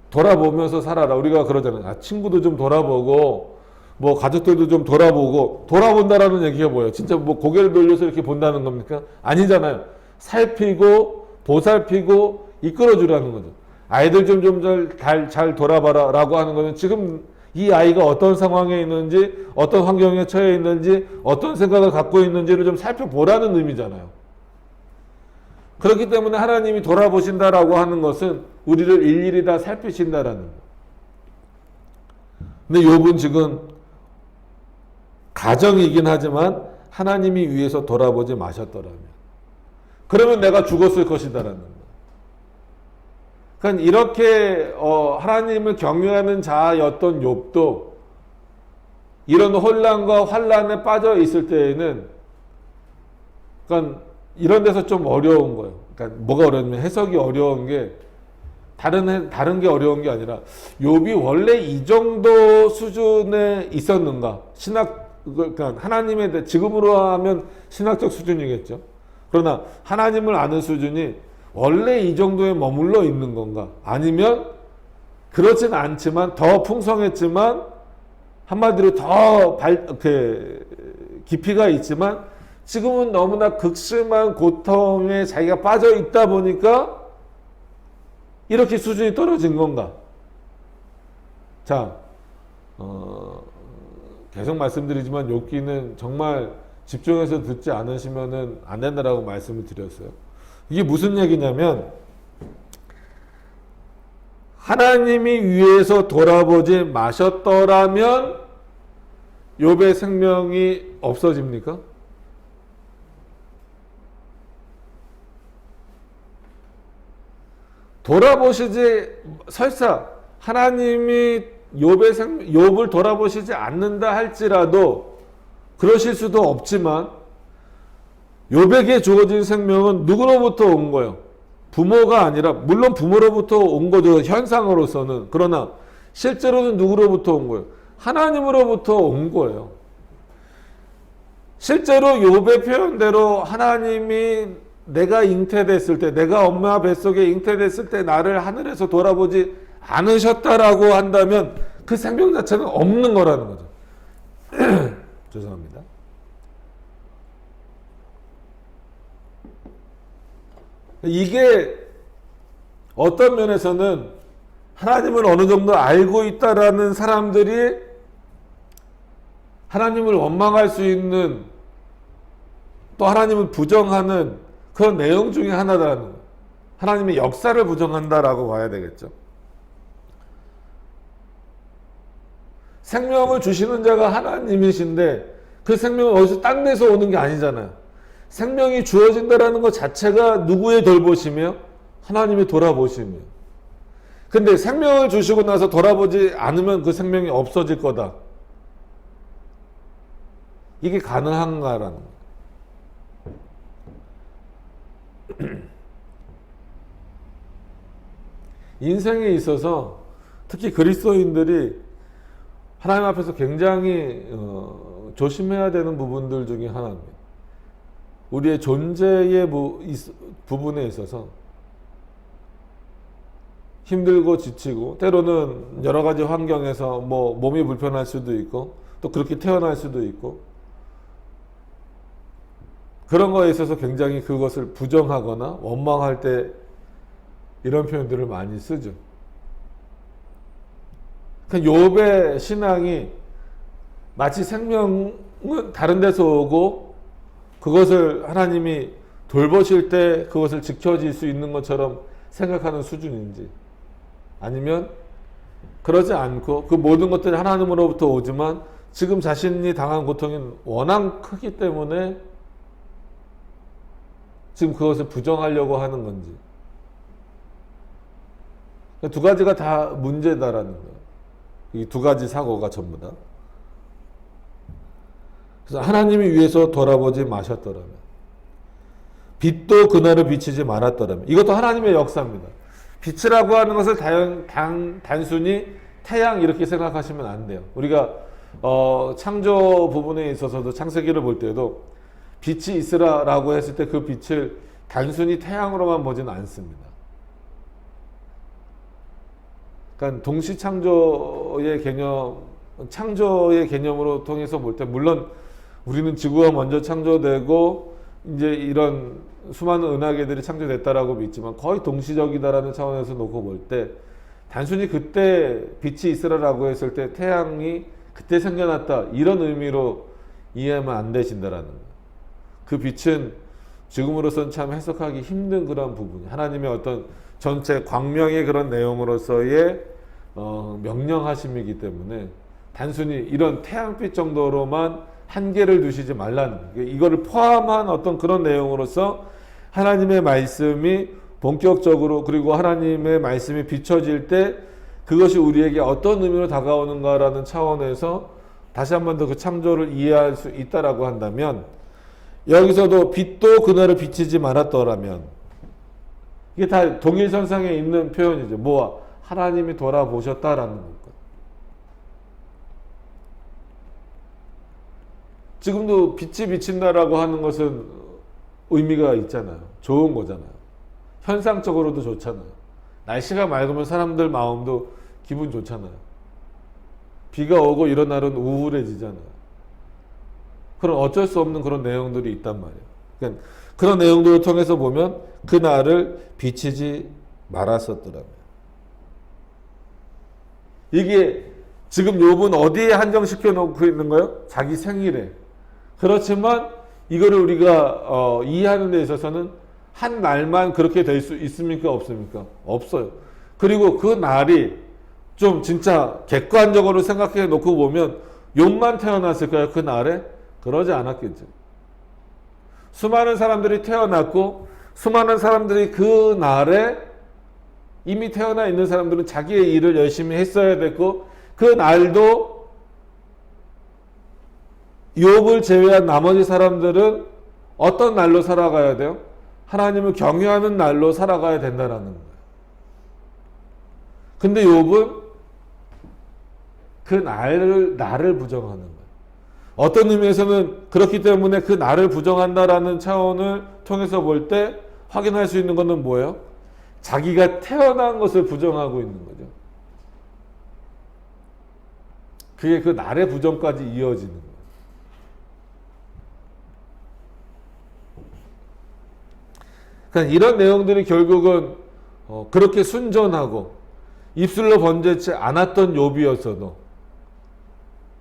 돌아보면서 살아라. 우리가 그러잖아요. 친구도 좀 돌아보고 뭐 가족들도 좀 돌아본다라는 얘기가 뭐예요? 진짜 뭐 고개를 돌려서 이렇게 본다는 겁니까? 아니잖아요. 살피고 보살피고 이끌어주라는 거죠. 아이들 좀 잘 돌아봐라 라고 하는 거는 지금 이 아이가 어떤 상황에 있는지, 어떤 환경에 처해 있는지, 어떤 생각을 갖고 있는지를 좀 살펴보라는 의미잖아요. 그렇기 때문에 하나님이 돌아보신다라고 하는 것은 우리를 일일이 다 살피신다라는 거예요. 근데 욥은 지금 가정이긴 하지만 하나님이 위해서 돌아보지 마셨더라면, 그러면 내가 죽었을 것이다라는 거예요. 그러니까 이렇게 하나님을 경외하는 자였던 욥도 이런 혼란과 환란에 빠져 있을 때에는, 그러니까 이런 데서 좀 어려운 거예요. 그러니까 뭐가 어려우면 해석이 어려운 게 다른 게 어려운 게 아니라 욥이 원래 이 정도 수준에 있었는가? 그러니까 하나님에 대해 지금으로 하면 신학적 수준이겠죠. 그러나 하나님을 아는 수준이 원래 이 정도에 머물러 있는 건가? 아니면 그렇진 않지만 더 풍성했지만 한마디로 더 깊이가 있지만 지금은 너무나 극심한 고통에 자기가 빠져 있다 보니까 이렇게 수준이 떨어진 건가? 자, 계속 말씀드리지만 욥기는 정말 집중해서 듣지 않으시면 안 된다라고 말씀을 드렸어요. 이게 무슨 얘기냐면, 하나님이 위에서 돌아보지 마셨더라면 욥의 생명이 없어집니까? 설사 하나님이 욥을 돌아보시지 않는다 할지라도 그러실 수도 없지만 욥에게 주어진 생명은 누구로부터 온 거예요? 부모가 아니라, 물론 부모로부터 온 거죠, 현상으로서는. 그러나 실제로는 누구로부터 온 거예요? 하나님으로부터 온 거예요. 실제로 욥의 표현대로 하나님이 내가 잉태됐을 때, 내가 엄마 뱃속에 잉태됐을 때 나를 하늘에서 돌아보지 않으셨다라고 한다면 그 생명 자체는 없는 거라는 거죠. 죄송합니다. 이게 어떤 면에서는 하나님을 어느 정도 알고 있다라는 사람들이 하나님을 원망할 수 있는, 또 하나님을 부정하는 그런 내용 중에 하나다라는 거예요. 하나님의 역사를 부정한다라고 봐야 되겠죠. 생명을 주시는 자가 하나님이신데 그 생명은 어디서 딴 데서 오는 게 아니잖아요. 생명이 주어진다라는 것 자체가 누구의 돌보심이요? 하나님의 돌아보심이에요. 근데 생명을 주시고 나서 돌아보지 않으면 그 생명이 없어질 거다. 이게 가능한가라는 거예요. 인생에 있어서 특히 그리스도인들이 하나님 앞에서 굉장히 조심해야 되는 부분들 중에 하나입니다. 우리의 존재의 부분에 있어서 힘들고 지치고, 때로는 여러 가지 환경에서 몸이 불편할 수도 있고, 또 그렇게 태어날 수도 있고, 그런 거에 있어서 굉장히 그것을 부정하거나 원망할 때 이런 표현들을 많이 쓰죠. 욥의 신앙이 마치 생명은 다른 데서 오고 그것을 하나님이 돌보실 때 그것을 지켜질 수 있는 것처럼 생각하는 수준인지, 아니면 그러지 않고 그 모든 것들이 하나님으로부터 오지만 지금 자신이 당한 고통이 워낙 크기 때문에 지금 그것을 부정하려고 하는 건지. 두 가지가 다 문제다라는 거예요. 이 두 가지 사고가 전부 다. 그래서 하나님이 위에서 돌아보지 마셨더라면, 빛도 그날을 비치지 말았더라면, 이것도 하나님의 역사입니다. 빛이라고 하는 것을 단순히 태양 이렇게 생각하시면 안 돼요. 우리가 창조 부분에 있어서도 창세기를 볼 때도 빛이 있으라라고 했을 때 그 빛을 단순히 태양으로만 보지는 않습니다. 그러니까 동시 창조의 개념으로 통해서 볼 때 물론 우리는 지구가 먼저 창조되고 이제 이런 수많은 은하계들이 창조됐다라고 믿지만 거의 동시적이다라는 차원에서 놓고 볼 때 단순히 그때 빛이 있으라라고 했을 때 태양이 그때 생겨났다 이런 의미로 이해하면 안 되신다라는 거예요. 그 빛은 지금으로서는 참 해석하기 힘든 그런 부분이 하나님의 어떤 전체 광명의 그런 내용으로서의 명령하심이기 때문에 단순히 이런 태양빛 정도로만 한계를 두시지 말라는 거예요. 이거를 포함한 어떤 그런 내용으로서 하나님의 말씀이 본격적으로 그리고 하나님의 말씀이 비춰질 때 그것이 우리에게 어떤 의미로 다가오는가라는 차원에서 다시 한 번 더 그 창조를 이해할 수 있다라고 한다면 여기서도 빛도 그날을 비치지 말았더라면 이게 다 동일선상에 있는 표현이죠. 뭐와? 하나님이 돌아보셨다라는 것. 지금도 빛이 비친다라고 하는 것은 의미가 있잖아요. 좋은 거잖아요. 현상적으로도 좋잖아요. 날씨가 맑으면 사람들 마음도 기분 좋잖아요. 비가 오고 이런 날은 우울해지잖아요. 그런 어쩔 수 없는 그런 내용들이 있단 말이에요. 그러니까 그런 내용들을 통해서 보면 그날을 비치지 말았었더라고요. 이게 지금 욥은 어디에 한정시켜 놓고 있는 거예요? 자기 생일에. 그렇지만 이거를 우리가 이해하는 데 있어서는 한 날만 그렇게 될 수 있습니까? 없습니까? 없어요. 그리고 그 날이 좀 진짜 객관적으로 생각해 놓고 보면 욥만 태어났을까요? 그 날에? 그러지 않았겠죠. 수많은 사람들이 태어났고 수많은 사람들이 그 날에 이미 태어나 있는 사람들은 자기의 일을 열심히 했어야 됐고 그 날도 욥을 제외한 나머지 사람들은 어떤 날로 살아가야 돼요? 하나님을 경외하는 날로 살아가야 된다라는 거예요. 근데 욥은 그 날을 부정하는 거예요. 어떤 의미에서는 그렇기 때문에 그 날을 부정한다라는 차원을 통해서 볼 때 확인할 수 있는 것은 뭐예요? 자기가 태어난 것을 부정하고 있는 거죠. 그게 그 날의 부정까지 이어지는 거예요. 그러니까 이런 내용들이 결국은 그렇게 순전하고 입술로 번제치 않았던 욥이었어도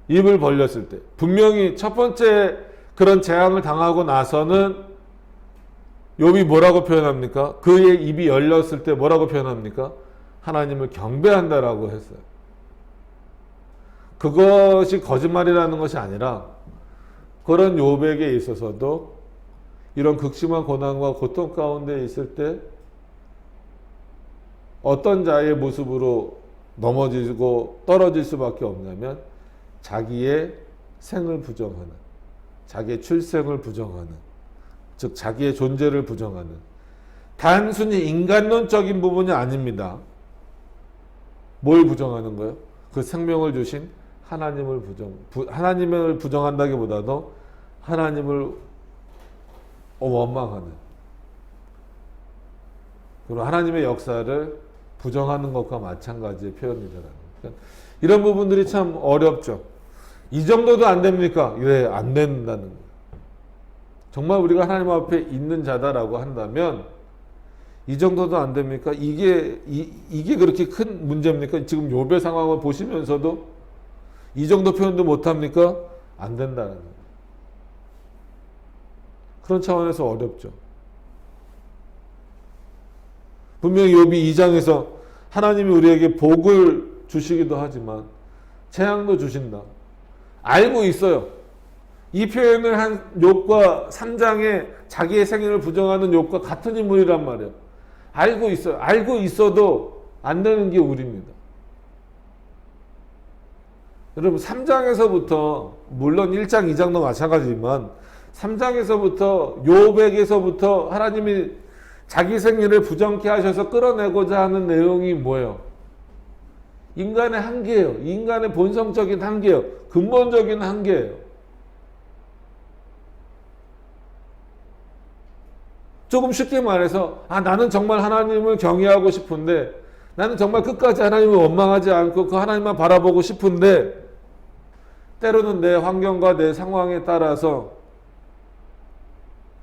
입을 벌렸을 때 분명히 첫 번째 그런 재앙을 당하고 나서는 욥이 뭐라고 표현합니까? 그의 입이 열렸을 때 뭐라고 표현합니까? 하나님을 경배한다라고 했어요. 그것이 거짓말이라는 것이 아니라 그런 욥에게 있어서도 이런 극심한 고난과 고통 가운데 있을 때 어떤 자의 모습으로 넘어지고 떨어질 수밖에 없냐면 자기의 생을 부정하는, 자기의 출생을 부정하는, 즉 자기의 존재를 부정하는 단순히 인간론적인 부분이 아닙니다. 뭘 부정하는 거예요? 그 생명을 주신 하나님을 부정한다기보다도 하나님을 원망하는, 그리고 하나님의 역사를 부정하는 것과 마찬가지의 표현이잖아요. 그러니까 이런 부분들이 참 어렵죠. 이 정도도 안 됩니까? 네, 안 된다는 거예요. 정말 우리가 하나님 앞에 있는 자다라고 한다면 이 정도도 안 됩니까? 이게 그렇게 큰 문제입니까? 지금 욥의 상황을 보시면서도 이 정도 표현도 못합니까? 안 된다는 거예요. 그런 차원에서 어렵죠. 분명히 욥이 2장에서 하나님이 우리에게 복을 주시기도 하지만 재앙도 주신다. 알고 있어요. 이 표현을 한 욥과 3장에 자기의 생일을 부정하는 욥과 같은 인물이란 말이에요. 알고 있어요. 알고 있어도 안 되는 게 우리입니다. 여러분 3장에서부터 물론 1장, 2장도 마찬가지지만 3장에서부터 욥에게서부터 하나님이 자기 생일을 부정케 하셔서 끌어내고자 하는 내용이 뭐예요? 인간의 한계예요. 인간의 본성적인 한계예요. 근본적인 한계예요. 조금 쉽게 말해서 나는 정말 하나님을 경외하고 싶은데, 나는 정말 끝까지 하나님을 원망하지 않고 그 하나님만 바라보고 싶은데, 때로는 내 환경과 내 상황에 따라서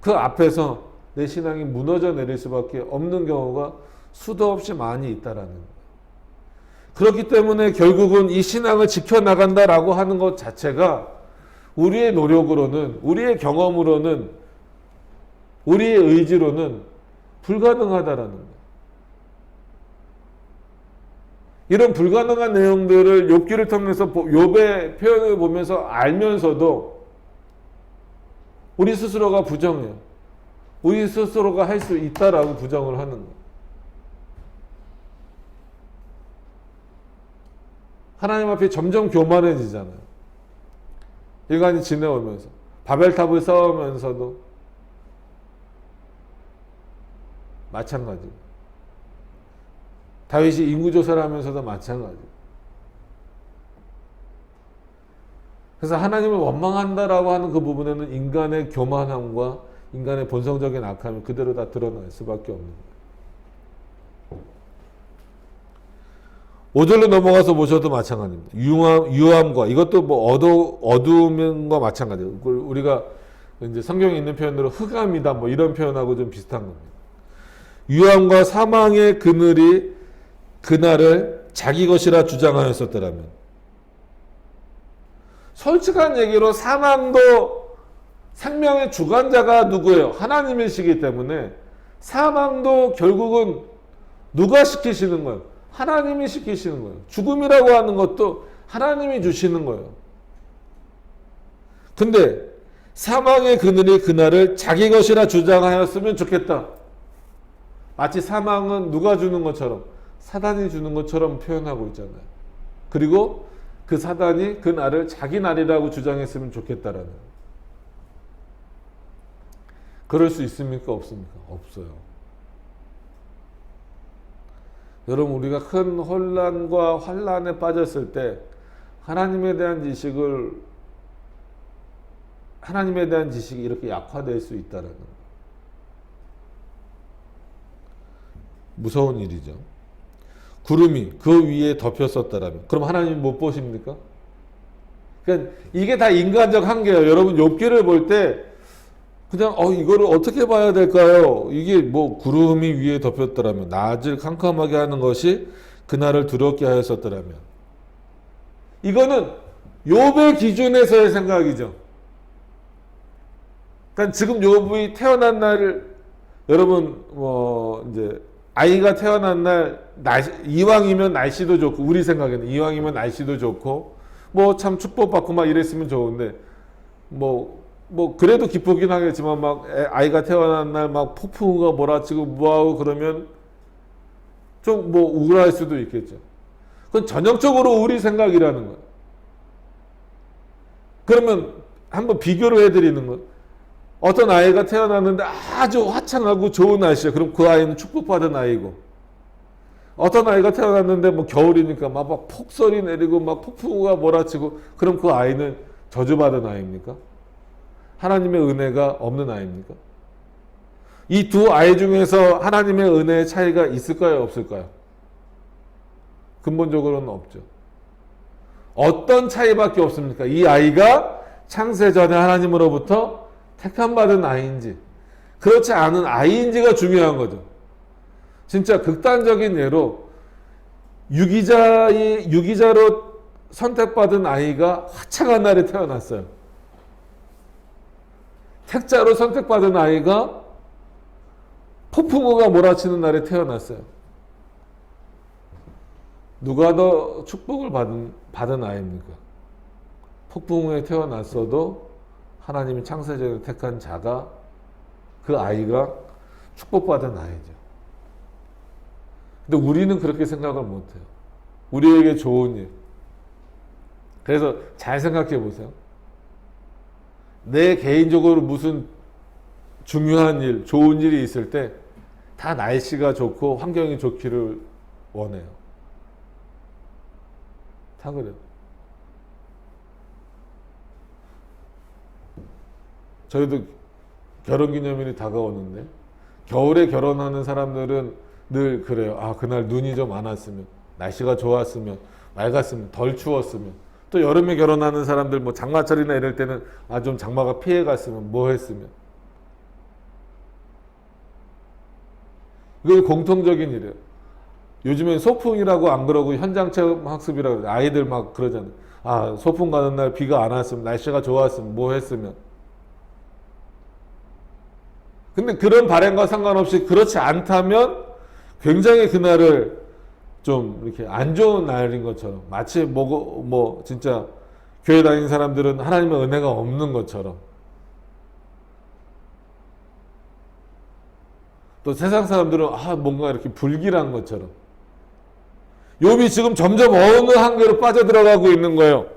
그 앞에서 내 신앙이 무너져 내릴 수밖에 없는 경우가 수도 없이 많이 있다라는 거예요. 그렇기 때문에 결국은 이 신앙을 지켜나간다라고 하는 것 자체가 우리의 노력으로는, 우리의 경험으로는, 우리의 의지로는 불가능하다라는 거예요. 이런 불가능한 내용들을 욥기를 통해서 욥의 표현을 보면서 알면서도 우리 스스로가 부정해요. 우리 스스로가 할 수 있다라고 부정을 하는 거예요. 하나님 앞에 점점 교만해지잖아요. 인간이 지내오면서 바벨탑을 쌓으면서도 마찬가지고, 다윗이 인구조사를 하면서도 마찬가지고. 그래서 하나님을 원망한다라고 하는 그 부분에는 인간의 교만함과 인간의 본성적인 악함이 그대로 다 드러날 수밖에 없는 거예요. 5절로 넘어가서 보셔도 마찬가지입니다. 유함과, 이것도 뭐 어두움과 마찬가지예요. 우리가 이제 성경에 있는 표현으로 흑암이다 뭐 이런 표현하고 좀 비슷한 겁니다. 유함과 사망의 그늘이 그날을 자기 것이라 주장하였었더라면, 솔직한 얘기로 사망도 생명의 주관자가 누구예요? 하나님이시기 때문에 사망도 결국은 누가 시키시는 거예요? 하나님이 시키시는 거예요. 죽음이라고 하는 것도 하나님이 주시는 거예요. 근데 사망의 그늘이 그날을 자기 것이라 주장하였으면 좋겠다. 마치 사망은 누가 주는 것처럼, 사단이 주는 것처럼 표현하고 있잖아요. 그리고 그 사단이 그 날을 자기 날이라고 주장했으면 좋겠다라는. 그럴 수 있습니까? 없습니까? 없어요. 여러분, 우리가 큰 혼란과 환란에 빠졌을 때 하나님에 대한 지식이 이렇게 약화될 수 있다는 거. 무서운 일이죠. 구름이 그 위에 덮였었다라면, 그럼 하나님 못 보십니까? 그러니까 이게 다 인간적 한계예요. 여러분, 욥기를 볼 때 그냥 이거를 어떻게 봐야 될까요? 이게 뭐 구름이 위에 덮였더라면, 낮을 캄캄하게 하는 것이 그날을 두렵게 하였었더라면, 이거는 욥의 기준에서의 생각이죠. 그러니까 지금 욥이 태어난 날을, 여러분 이제 아이가 태어난 날 이왕이면 날씨도 좋고, 우리 생각에는 이왕이면 날씨도 좋고 뭐 참 축복받고 막 이랬으면 좋은데, 뭐 그래도 기쁘긴 하겠지만 막 아이가 태어난 날 막 폭풍우가 몰아치고 뭐하고 그러면 좀 뭐 우울할 수도 있겠죠. 그건 전형적으로 우리 생각이라는 거예요. 그러면 한번 비교를 해드리는 거예요. 어떤 아이가 태어났는데 아주 화창하고 좋은 날씨예요. 그럼 그 아이는 축복받은 아이고, 어떤 아이가 태어났는데 뭐 겨울이니까 막 폭설이 내리고 막 폭풍우가 몰아치고, 그럼 그 아이는 저주받은 아이입니까? 하나님의 은혜가 없는 아이입니까? 이 두 아이 중에서 하나님의 은혜의 차이가 있을까요? 없을까요? 근본적으로는 없죠. 어떤 차이밖에 없습니까? 이 아이가 창세 전에 하나님으로부터 택함받은 아이인지 그렇지 않은 아이인지가 중요한 거죠. 진짜 극단적인 예로 유기자로 선택받은 아이가 화창한 날에 태어났어요. 택자로 선택받은 아이가 폭풍우가 몰아치는 날에 태어났어요. 누가 더 축복을 받은 아이입니까? 폭풍우에 태어났어도 하나님이 창세전에 택한 자가, 그 아이가 축복받은 아이죠. 근데 우리는 그렇게 생각을 못해요. 우리에게 좋은 일. 그래서 잘 생각해 보세요. 내 개인적으로 무슨 중요한 일, 좋은 일이 있을 때 다 날씨가 좋고 환경이 좋기를 원해요. 다 그래요. 저희도 결혼기념일이 다가오는데 겨울에 결혼하는 사람들은 늘 그래요. 아, 그날 눈이 좀 안 왔으면, 날씨가 좋았으면, 맑았으면, 덜 추웠으면. 또 여름에 결혼하는 사람들 뭐 장마철이나 이럴 때는 아, 좀 장마가 피해 갔으면, 뭐 했으면. 이거 공통적인 일이에요. 요즘엔 소풍이라고 안 그러고 현장 체험 학습이라고 그래요. 아이들 막 그러잖아요. 아, 소풍 가는 날 비가 안 왔으면, 날씨가 좋았으면, 뭐 했으면. 근데 그런 바람과 상관없이 그렇지 않다면 굉장히 그날을 좀 이렇게 안 좋은 날인 것처럼, 마치 뭐 진짜 교회 다니는 사람들은 하나님의 은혜가 없는 것처럼, 또 세상 사람들은 아, 뭔가 이렇게 불길한 것처럼. 욥이 지금 점점 어느 한계로 빠져들어가고 있는 거예요.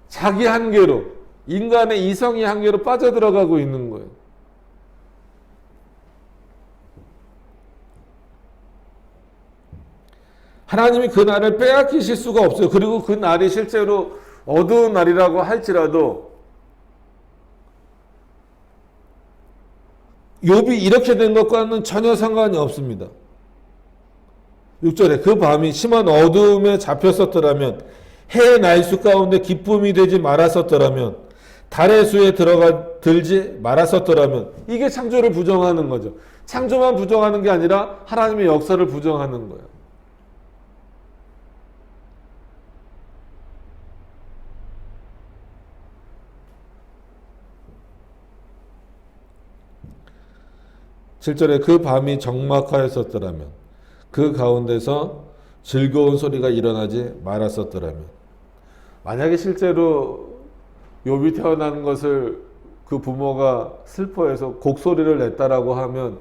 자기 한계로, 인간의 이성의 한계로 빠져들어가고 있는 거예요. 하나님이 그 날을 빼앗기실 수가 없어요. 그리고 그 날이 실제로 어두운 날이라고 할지라도 욥이 이렇게 된 것과는 전혀 상관이 없습니다. 6절에 그 밤이 심한 어두움에 잡혔었더라면, 해의 날수 가운데 기쁨이 되지 말았었더라면, 달의 수에 들지 말았었더라면. 이게 창조를 부정하는 거죠. 창조만 부정하는 게 아니라 하나님의 역사를 부정하는 거예요. 실절에 그 밤이 적막하였었더라면, 그 가운데서 즐거운 소리가 일어나지 말았었더라면. 만약에 실제로 욥이 태어난 것을 그 부모가 슬퍼해서 곡소리를 냈다라고 하면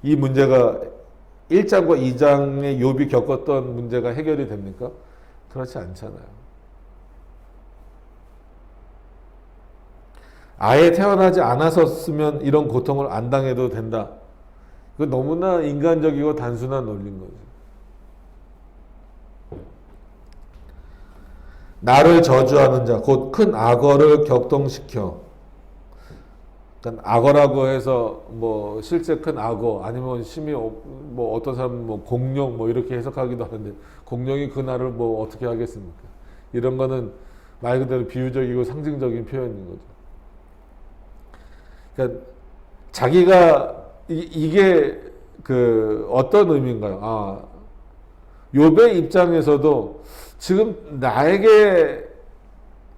이 문제가 1장과 2장에 욥이 겪었던 문제가 해결이 됩니까? 그렇지 않잖아요. 아예 태어나지 않았었으면 이런 고통을 안 당해도 된다. 그 너무나 인간적이고 단순한 논리인 거죠. 나를 저주하는 자, 곧 큰 악어를 격동시켜. 그러니까 악어라고 해서 뭐 실제 큰 악어, 아니면 심히 뭐 어떤 사람은 뭐 공룡 뭐 이렇게 해석하기도 하는데, 공룡이 그 날을 뭐 어떻게 하겠습니까? 이런 거는 말 그대로 비유적이고 상징적인 표현인 거죠. 그러니까 자기가 이게 그 어떤 의미인가요? 아, 욥의 입장에서도 지금 나에게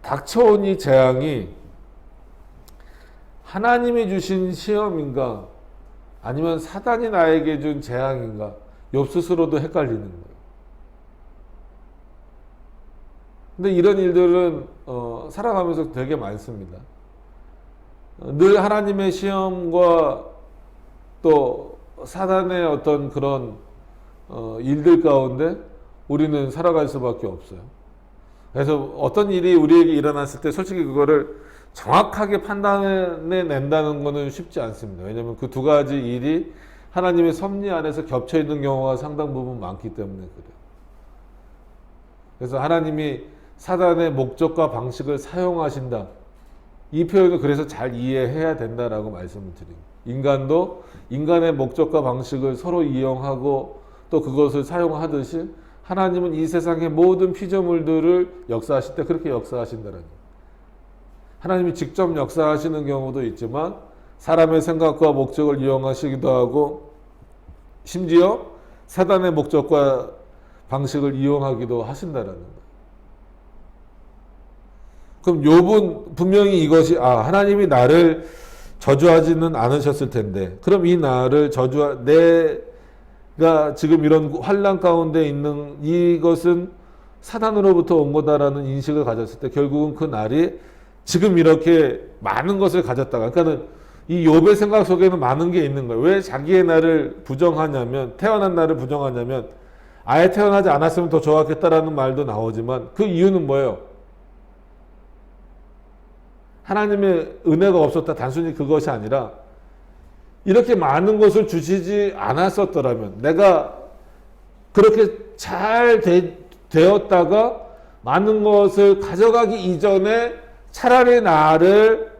닥쳐온 이 재앙이 하나님이 주신 시험인가, 아니면 사단이 나에게 준 재앙인가, 욥 스스로도 헷갈리는 거예요. 근데 이런 일들은 살아가면서 되게 많습니다. 늘 하나님의 시험과 또 사단의 어떤 그런 일들 가운데 우리는 살아갈 수밖에 없어요. 그래서 어떤 일이 우리에게 일어났을 때 솔직히 그거를 정확하게 판단해 낸다는 것은 쉽지 않습니다. 왜냐하면 그 두 가지 일이 하나님의 섭리 안에서 겹쳐 있는 경우가 상당 부분 많기 때문에 그래요. 그래서 하나님이 사단의 목적과 방식을 사용하신다. 이 표현을 그래서 잘 이해해야 된다라고 말씀을 드립니다. 인간도 인간의 목적과 방식을 서로 이용하고 또 그것을 사용하듯이 하나님은 이 세상의 모든 피조물들을 역사하실 때 그렇게 역사하신다는 거예요. 하나님이 직접 역사하시는 경우도 있지만 사람의 생각과 목적을 이용하시기도 하고, 심지어 사단의 목적과 방식을 이용하기도 하신다는 거예요. 그럼 욥은 분명히 이것이 하나님이 나를 저주하지는 않으셨을 텐데, 그럼 이 나를 내가 지금 이런 환난 가운데 있는 이것은 사단으로부터 온 거다라는 인식을 가졌을 때 결국은 그 날이 지금 이렇게 많은 것을 가졌다가, 그러니까는 이 욥의 생각 속에는 많은 게 있는 거예요. 왜 자기의 날을 부정하냐면, 태어난 날을 부정하냐면, 아예 태어나지 않았으면 더 좋았겠다라는 말도 나오지만 그 이유는 뭐예요? 하나님의 은혜가 없었다, 단순히 그것이 아니라 이렇게 많은 것을 주시지 않았었더라면, 내가 그렇게 잘 되었다가 많은 것을 가져가기 이전에 차라리 나를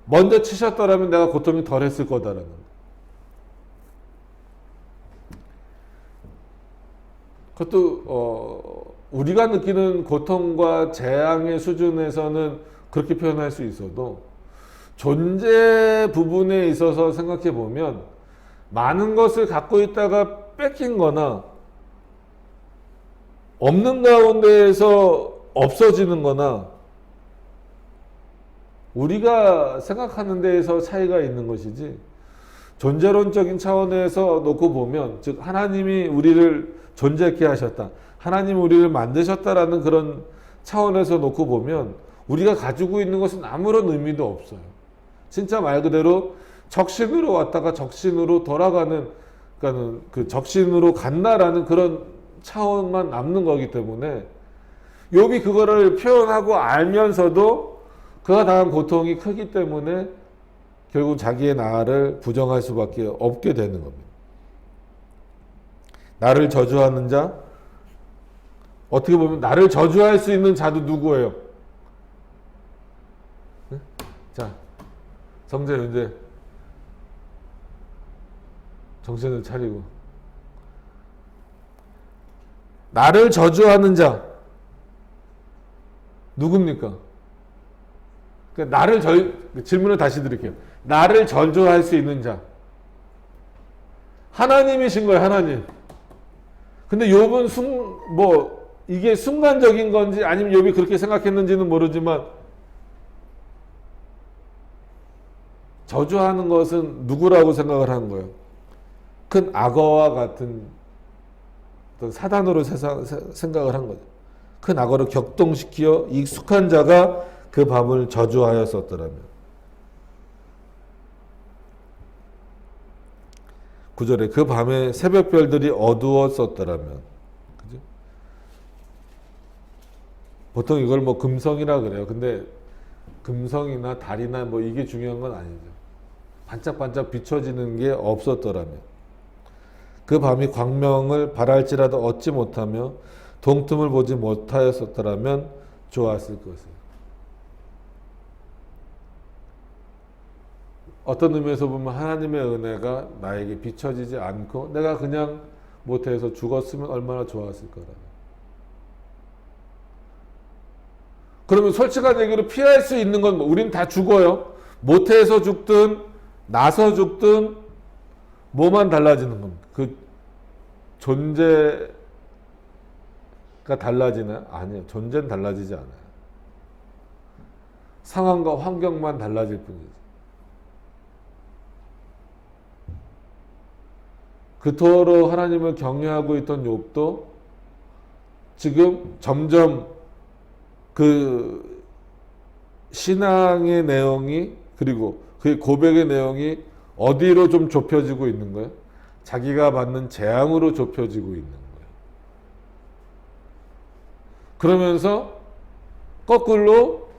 먼저 치셨더라면 내가 고통이 덜 했을 거다라는 거예요. 그것도 우리가 느끼는 고통과 재앙의 수준에서는 그렇게 표현할 수 있어도 존재 부분에 있어서 생각해 보면 많은 것을 갖고 있다가 뺏긴 거나 없는 가운데에서 없어지는 거나 우리가 생각하는 데에서 차이가 있는 것이지, 존재론적인 차원에서 놓고 보면, 즉 하나님이 우리를 존재케 하셨다, 하나님이 우리를 만드셨다라는 그런 차원에서 놓고 보면 우리가 가지고 있는 것은 아무런 의미도 없어요. 진짜 말 그대로 적신으로 왔다가 적신으로 돌아가는, 그러니까는 그 적신으로 간다라는 그런 차원만 남는 거기 때문에 욥이 그거를 표현하고 알면서도 그가 당한 고통이 크기 때문에 결국 자기의 나를 부정할 수밖에 없게 되는 겁니다. 나를 저주하는 자, 어떻게 보면 나를 저주할 수 있는 자도 누구예요? 네? 자, 성재 이제 정신을 차리고. 나를 저주하는 자 누굽니까? 그러니까 질문을 다시 드릴게요. 나를 저주할 수 있는 자 하나님이신 거예요. 하나님. 근데 욥은 이게 순간적인 건지 아니면 욥이 그렇게 생각했는지는 모르지만 저주하는 것은 누구라고 생각을 하는 거예요? 큰 악어와 같은 어떤 사단으로 생각을 한 거죠. 큰 악어를 격동시키어 익숙한 자가 그 밤을 저주하였었더라면. 9절에 그 밤에 새벽별들이 어두웠었더라면. 그죠? 보통 이걸 금성이라 그래요. 근데 금성이나 달이나 이게 중요한 건 아니죠. 반짝반짝 비춰지는 게 없었더라면. 그 밤이 광명을 발할지라도 얻지 못하며 동틈을 보지 못하였었더라면 좋았을 것이에요. 어떤 의미에서 보면 하나님의 은혜가 나에게 비춰지지 않고 내가 그냥 모태에서 죽었으면 얼마나 좋았을 거라는. 그러면 솔직한 얘기로 피할 수 있는 건 우린 다 죽어요. 모태에서 죽든 나서 죽든 뭐만 달라지는 겁니까? 그 존재가 달라지나요? 아니요. 존재는 달라지지 않아요. 상황과 환경만 달라질 뿐이죠. 그토록 하나님을 경외하고 있던 욥도 지금 점점 그 신앙의 내용이, 그리고 그 고백의 내용이 어디로 좀 좁혀지고 있는 거예요? 자기가 받는 재앙으로 좁혀지고 있는 거예요. 그러면서 거꾸로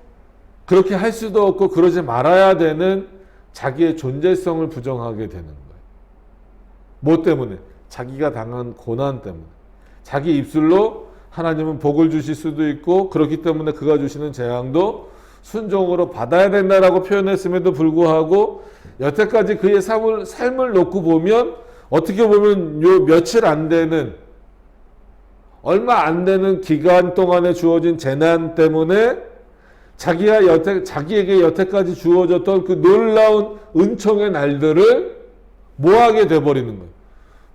그렇게 할 수도 없고 그러지 말아야 되는 자기의 존재성을 부정하게 되는 거예요. 뭐 때문에? 자기가 당한 고난 때문에. 자기 입술로 하나님은 복을 주실 수도 있고 그렇기 때문에 그가 주시는 재앙도 순종으로 받아야 된다라고 표현했음에도 불구하고 여태까지 그의 삶을 놓고 보면 어떻게 보면 요 며칠 안 되는, 얼마 안 되는 기간 동안에 주어진 재난 때문에 자기에게 여태까지 주어졌던 그 놀라운 은총의 날들을 뭐하게 돼버리는 거예요?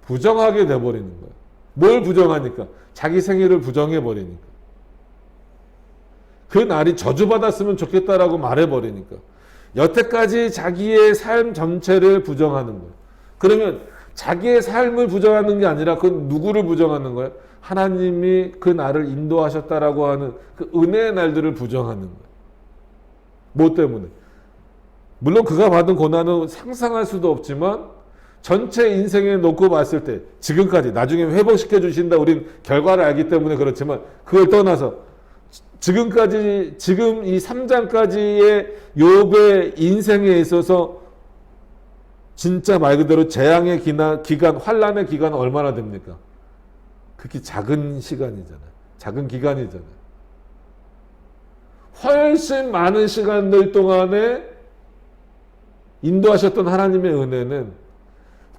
부정하게 돼버리는 거예요. 뭘 부정하니까? 자기 생일을 부정해버리니까. 그 날이 저주받았으면 좋겠다라고 말해버리니까. 여태까지 자기의 삶 전체를 부정하는 거예요. 그러면 자기의 삶을 부정하는 게 아니라 그건 누구를 부정하는 거예요? 하나님이 그 날을 인도하셨다라고 하는 그 은혜의 날들을 부정하는 거예요. 뭐 때문에? 물론 그가 받은 고난은 상상할 수도 없지만 전체 인생에 놓고 봤을 때 지금까지, 나중에 회복시켜 주신다 우린 결과를 알기 때문에 그렇지만 그걸 떠나서 지금까지, 지금 이 3장까지의 욥의 인생에 있어서 진짜 말 그대로 재앙의 기간, 환란의 기간은 얼마나 됩니까? 그게 작은 시간이잖아요. 작은 기간이잖아요. 훨씬 많은 시간들 동안에 인도하셨던 하나님의 은혜는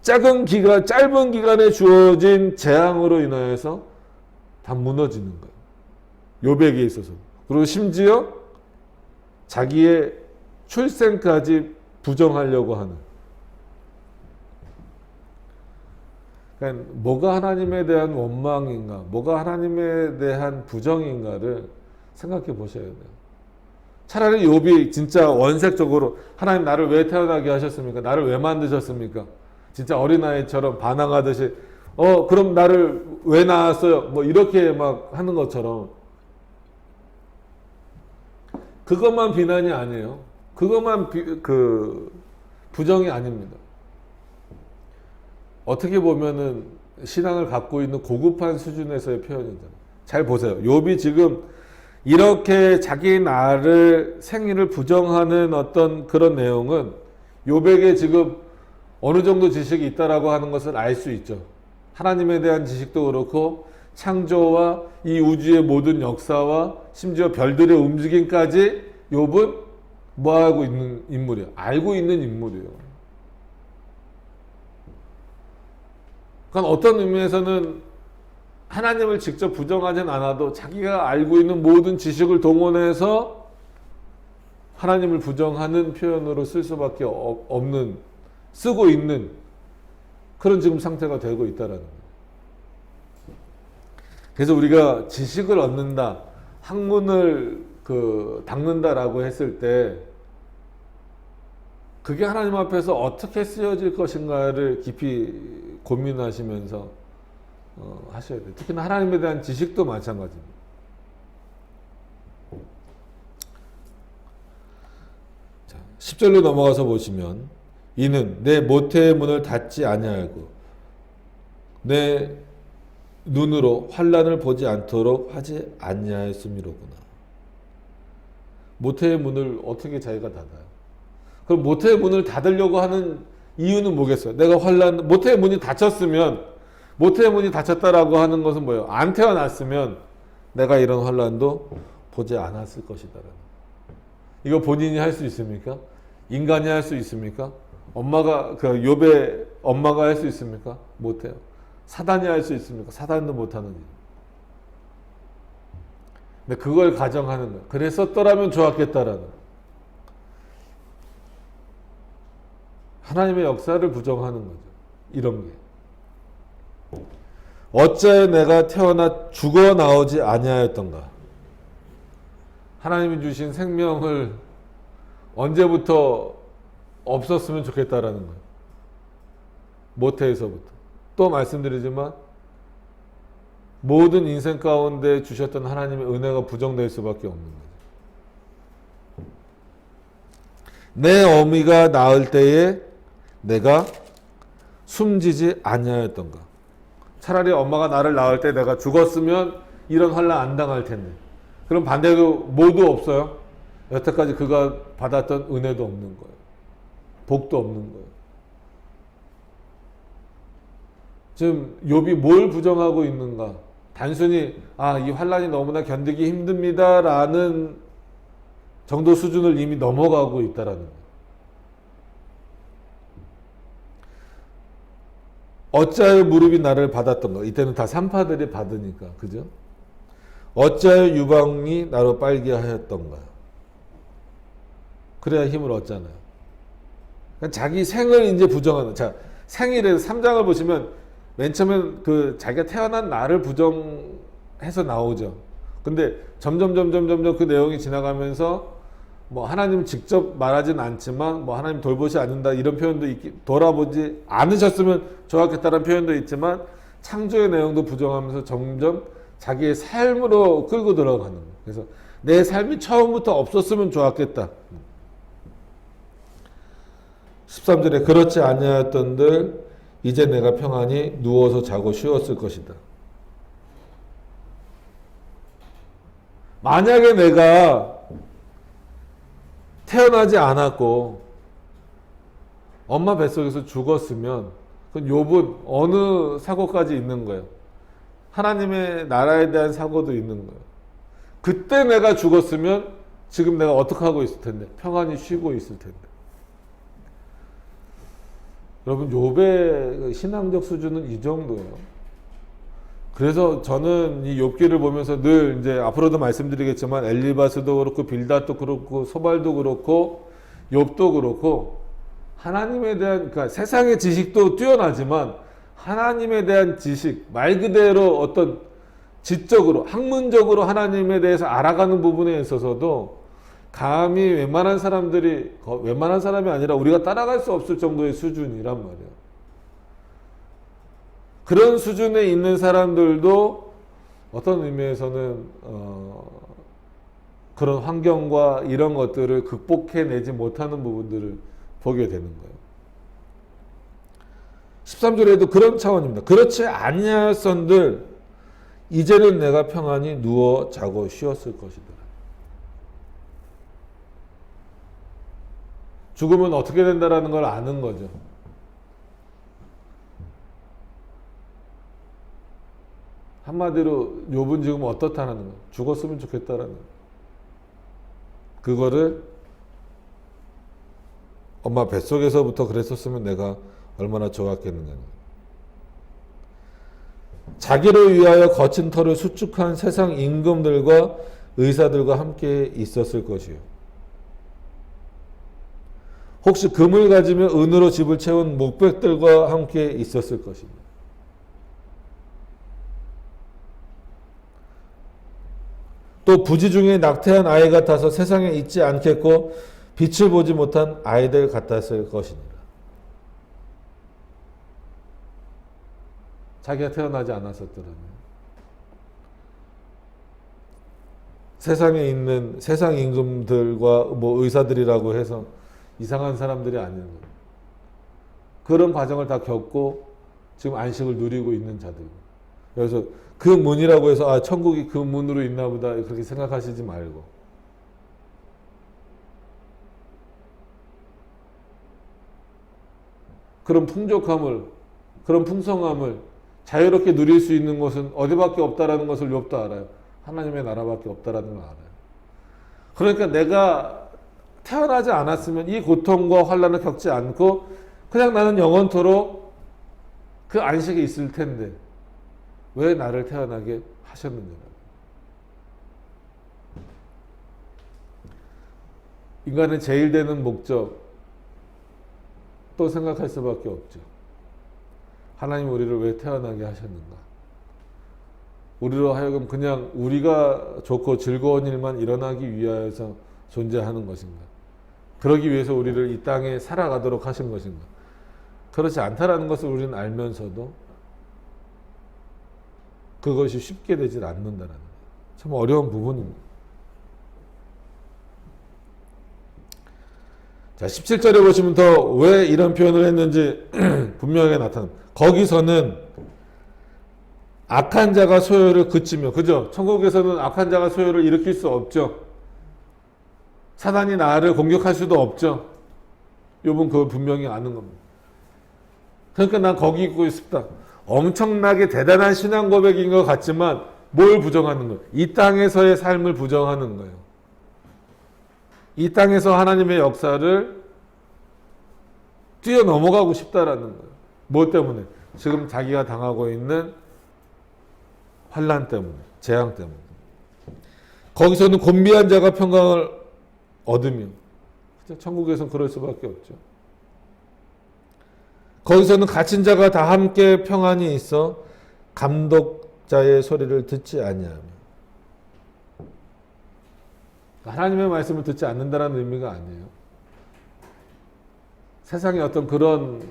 짧은 기간에 주어진 재앙으로 인하여서 다 무너지는 거예요. 욥에게 있어서. 그리고 심지어 자기의 출생까지 부정하려고 하는. 그러니까 뭐가 하나님에 대한 원망인가, 뭐가 하나님에 대한 부정인가를 생각해 보셔야 돼요. 차라리 욥이 진짜 원색적으로 하나님 나를 왜 태어나게 하셨습니까? 나를 왜 만드셨습니까? 진짜 어린아이처럼 반항하듯이 그럼 나를 왜 낳았어요? 뭐 이렇게 막 하는 것처럼 그것만 비난이 아니에요. 그것만 부정이 아닙니다. 어떻게 보면은 신앙을 갖고 있는 고급한 수준에서의 표현이잖아요. 잘 보세요. 욥이 지금 이렇게 자기 나를 생일을 부정하는 어떤 그런 내용은 욥에게 지금 어느 정도 지식이 있다라고 하는 것을 알 수 있죠. 하나님에 대한 지식도 그렇고 창조와 이 우주의 모든 역사와 심지어 별들의 움직임까지 욥은 뭐하고 있는 인물이에요? 알고 있는 인물이에요. 그러니까 어떤 의미에서는 하나님을 직접 부정하진 않아도 자기가 알고 있는 모든 지식을 동원해서 하나님을 부정하는 표현으로 쓸 수밖에 없는, 쓰고 있는 그런 지금 상태가 되고 있다라는 거예요. 그래서 우리가 지식을 얻는다, 학문을 닦는다라고 했을 때 그게 하나님 앞에서 어떻게 쓰여질 것인가를 깊이 고민하시면서 하셔야 돼요. 특히나 하나님에 대한 지식도 마찬가지입니다. 자, 10절로 넘어가서 보시면 이는 내 모태의 문을 닫지 아니하고 내 눈으로 환난을 보지 않도록 하지 아니하였음이로구나. 모태의 문을 어떻게 자기가 닫아요? 그럼 모태의 문을 닫으려고 하는 이유는 뭐겠어요? 내가 모태의 문이 닫혔으면, 모태의 문이 닫혔다라고 하는 것은 뭐예요? 안 태어났으면 내가 이런 환난도 보지 않았을 것이다. 이거 본인이 할 수 있습니까? 인간이 할 수 있습니까? 욥의 엄마가 할 수 있습니까? 못해요. 사단이 할 수 있습니까? 사단도 못하는 일. 근데 그걸 가정하는 거예요. 그랬었더라면 좋았겠다라는. 하나님의 역사를 부정하는 거죠. 이런 게. 어찌하여 내가 태어나 죽어 나오지 아니하였던가. 하나님이 주신 생명을 언제부터 없었으면 좋겠다라는 거예요. 모태에서부터. 또 말씀드리지만 모든 인생 가운데 주셨던 하나님의 은혜가 부정될 수밖에 없는 거죠. 내 어미가 낳을 때에 내가 숨지지 아니하였던가. 차라리 엄마가 나를 낳을 때 내가 죽었으면 이런 환난 안 당할 텐데. 그럼 반대로 뭐도 없어요. 여태까지 그가 받았던 은혜도 없는 거예요. 복도 없는 거예요. 지금 욥이 뭘 부정하고 있는가? 단순히 이 환난이 너무나 견디기 힘듭니다라는 정도 수준을 이미 넘어가고 있다라는 거예요. 어찌하여 무릎이 나를 받았던가. 이때는 다 산파들이 받으니까, 그죠? 어찌하여 유방이 나로 빨게 하였던가. 그래야 힘을 얻잖아요. 그러니까 자기 생을 이제 부정하는. 자, 생일에서 3장을 보시면 맨 처음엔 자기가 태어난 날을 부정해서 나오죠. 근데 점점 그 내용이 지나가면서 뭐 하나님 직접 말하진 않지만 뭐 하나님 돌보지 않는다 이런 표현도 돌아보지 않으셨으면 좋았겠다는 표현도 있지만 창조의 내용도 부정하면서 점점 자기의 삶으로 끌고 들어가는 거예요. 그래서 내 삶이 처음부터 없었으면 좋았겠다. 13절에 그렇지 아니하였던들 이제 내가 평안히 누워서 자고 쉬었을 것이다. 만약에 내가 태어나지 않았고 엄마 뱃속에서 죽었으면 그건 욥은 어느 사고까지 있는 거예요? 하나님의 나라에 대한 사고도 있는 거예요. 그때 내가 죽었으면 지금 내가 어떻게 하고 있을 텐데, 평안히 쉬고 있을 텐데. 여러분, 욥의 신앙적 수준은 이 정도예요. 그래서 저는 이 욥기를 보면서 늘 이제 앞으로도 말씀드리겠지만 엘리바스도 그렇고 빌닷도 그렇고 소발도 그렇고 욥도 그렇고 하나님에 대한, 그러니까 세상의 지식도 뛰어나지만 하나님에 대한 지식, 말 그대로 어떤 지적으로 학문적으로 하나님에 대해서 알아가는 부분에 있어서도 감히 웬만한 사람이 아니라 우리가 따라갈 수 없을 정도의 수준이란 말이에요. 그런 수준에 있는 사람들도 어떤 의미에서는 그런 환경과 이런 것들을 극복해내지 못하는 부분들을 보게 되는 거예요. 13절에도 그런 차원입니다. 그렇지 아니하였건들 이제는 내가 평안히 누워 자고 쉬었을 것이다. 죽으면 어떻게 된다라는 걸 아는 거죠. 한마디로 욥은 지금 어떻다는 거예요. 죽었으면 좋겠다라는 거예요. 그거를 엄마 뱃속에서부터 그랬었으면 내가 얼마나 좋았겠는가. 자기를 위하여 거친 털을 수축한 세상 임금들과 의사들과 함께 있었을 것이요. 혹시 금을 가지며 은으로 집을 채운 목백들과 함께 있었을 것입니다. 또 부지 중에 낙태한 아이 같아서 세상에 있지 않겠고 빛을 보지 못한 아이들 같았을 것입니다. 자기가 태어나지 않았었더라면 세상에 있는 세상 임금들과 뭐 의사들이라고 해서 이상한 사람들이 아닌 거예요. 그런 과정을 다 겪고 지금 안식을 누리고 있는 자들. 그래서 그 문이라고 해서 아 천국이 그 문으로 있나 보다 그렇게 생각하시지 말고 그런 풍족함을, 그런 풍성함을 자유롭게 누릴 수 있는 곳은 어디밖에 없다라는 것을 욥도 알아요. 하나님의 나라밖에 없다라는 걸 알아요. 그러니까 내가 태어나지 않았으면 이 고통과 환난을 겪지 않고 그냥 나는 영원토록 그 안식에 있을 텐데 왜 나를 태어나게 하셨느냐. 인간의 제일 되는 목적 또 생각할 수밖에 없죠. 하나님 우리를 왜 태어나게 하셨는가? 우리로 하여금 그냥 우리가 좋고 즐거운 일만 일어나기 위하여서 존재하는 것인가? 그러기 위해서 우리를 이 땅에 살아가도록 하신 것인가? 그렇지 않다라는 것을 우리는 알면서도 그것이 쉽게 되질 않는다는 참 어려운 부분입니다. 자, 17절에 보시면 더 왜 이런 표현을 했는지 분명하게 나타납니다. 거기서는 악한 자가 소요를 그치며, 그죠? 천국에서는 악한 자가 소요를 일으킬 수 없죠. 사단이 나를 공격할 수도 없죠. 욥은 그걸 분명히 아는 겁니다. 그러니까 난 거기 있고 싶다. 엄청나게 대단한 신앙 고백인 것 같지만 뭘 부정하는 거예요? 이 땅에서의 삶을 부정하는 거예요. 이 땅에서 하나님의 역사를 뛰어넘어가고 싶다라는 거예요. 뭐 때문에? 지금 자기가 당하고 있는 환난 때문에, 재앙 때문에. 거기서는 곤비한 자가 평강을 얻으며, 천국에서는 그럴 수밖에 없죠. 거기서는 갇힌 자가 다 함께 평안히 있어 감독자의 소리를 듣지 아니하며. 하나님의 말씀을 듣지 않는다는 의미가 아니에요. 세상에 어떤 그런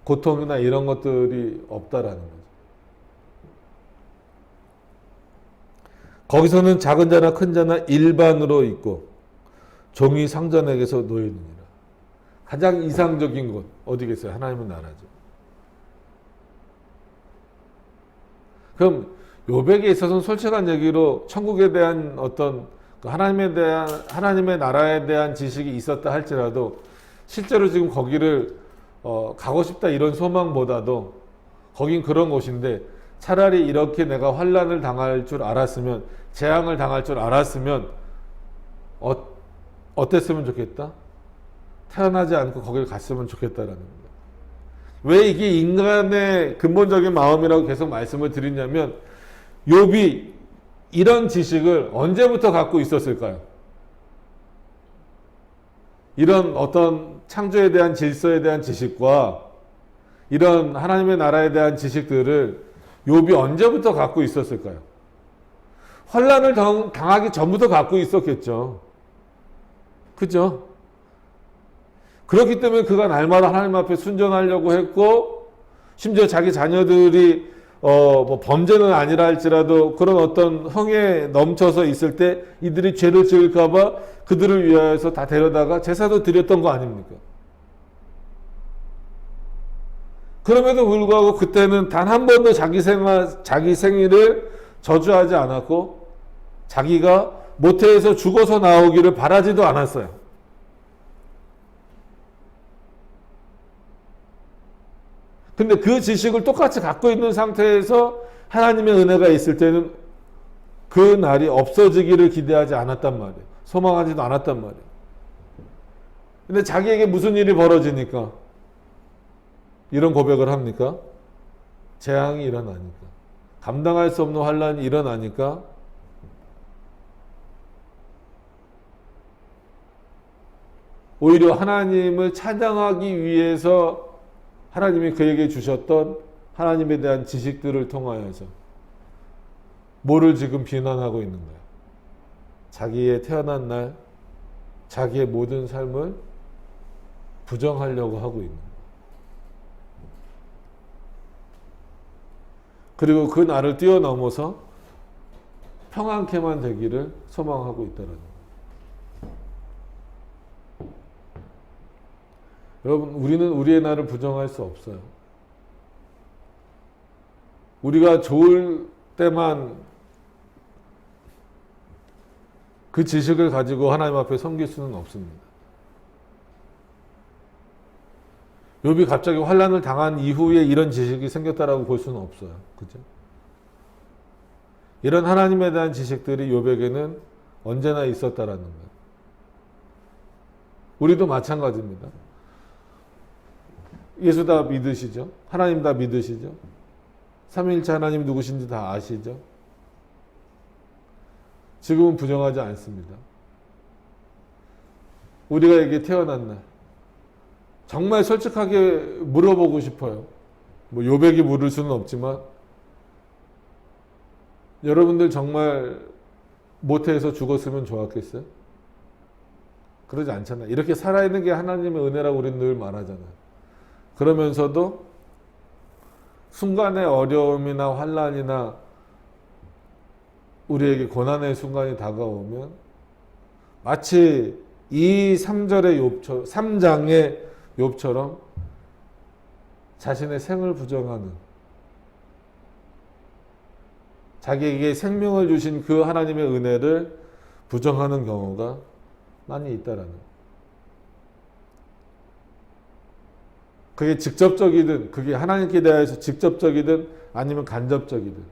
고통이나 이런 것들이 없다라는 거죠. 거기서는 작은 자나 큰 자나 일반으로 있고 종이 상전에게서 놓이느니라. 가장 이상적인 곳 어디겠어요? 하나님의 나라죠. 그럼 욥에게 있어서는 솔직한 얘기로 천국에 대한 어떤 하나님의 나라에 대한 지식이 있었다 할지라도 실제로 지금 거기를 가고 싶다 이런 소망보다도 거긴 그런 곳인데 차라리 이렇게 내가 환난을 당할 줄 알았으면, 재앙을 당할 줄 알았으면 어땠으면 좋겠다? 태어나지 않고 거길 갔으면 좋겠다라는 겁니다. 왜 이게 인간의 근본적인 마음이라고 계속 말씀을 드리냐면, 욥이 이런 지식을 언제부터 갖고 있었을까요? 이런 어떤 창조에 대한 질서에 대한 지식과 이런 하나님의 나라에 대한 지식들을 욥이 언제부터 갖고 있었을까요? 환난을 당하기 전부터 갖고 있었겠죠. 그죠? 그렇기 때문에 그가 날마다 하나님 앞에 순종하려고 했고, 심지어 자기 자녀들이 뭐 범죄는 아니라 할지라도 그런 어떤 흥에 넘쳐서 있을 때 이들이 죄를 지을까봐 그들을 위하여서 다 데려다가 제사도 드렸던 거 아닙니까? 그럼에도 불구하고 그때는 단 한 번도 자기 생일을 저주하지 않았고, 자기가 모태에서 죽어서 나오기를 바라지도 않았어요. 근데 그 지식을 똑같이 갖고 있는 상태에서 하나님의 은혜가 있을 때는 그 날이 없어지기를 기대하지 않았단 말이에요. 소망하지도 않았단 말이에요. 근데 자기에게 무슨 일이 벌어지니까 이런 고백을 합니까? 재앙이 일어나니까, 감당할 수 없는 환난이 일어나니까 오히려 하나님을 찬양하기 위해서 하나님이 그에게 주셨던 하나님에 대한 지식들을 통하여서 뭐를 지금 비난하고 있는 거야? 자기의 태어난 날, 자기의 모든 삶을 부정하려고 하고 있는 거야. 그리고 그 날을 뛰어넘어서 평안케만 되기를 소망하고 있다는 거예요. 여러분, 우리는 우리의 날을 부정할 수 없어요. 우리가 좋을 때만 그 지식을 가지고 하나님 앞에 섬길 수는 없습니다. 욥이 갑자기 환난을 당한 이후에 이런 지식이 생겼다라고 볼 수는 없어요. 그죠? 이런 하나님에 대한 지식들이 욥에게는 언제나 있었다라는 거예요. 우리도 마찬가지입니다. 예수 다 믿으시죠? 하나님 다 믿으시죠? 삼위일체 하나님 누구신지 다 아시죠? 지금은 부정하지 않습니다. 우리가 이게 태어난 날 정말 솔직하게 물어보고 싶어요. 뭐 욥에게 물을 수는 없지만, 여러분들 정말 모태에서 죽었으면 좋았겠어요? 그러지 않잖아요. 이렇게 살아있는 게 하나님의 은혜라고 우리는 늘 말하잖아요. 그러면서도 순간의 어려움이나 환난이나 우리에게 고난의 순간이 다가오면 마치 이 3장의 욥처럼 자신의 생을 부정하는, 자기에게 생명을 주신 그 하나님의 은혜를 부정하는 경우가 많이 있다라는 거예요. 그게 직접적이든, 그게 하나님께 대해서 직접적이든 아니면 간접적이든,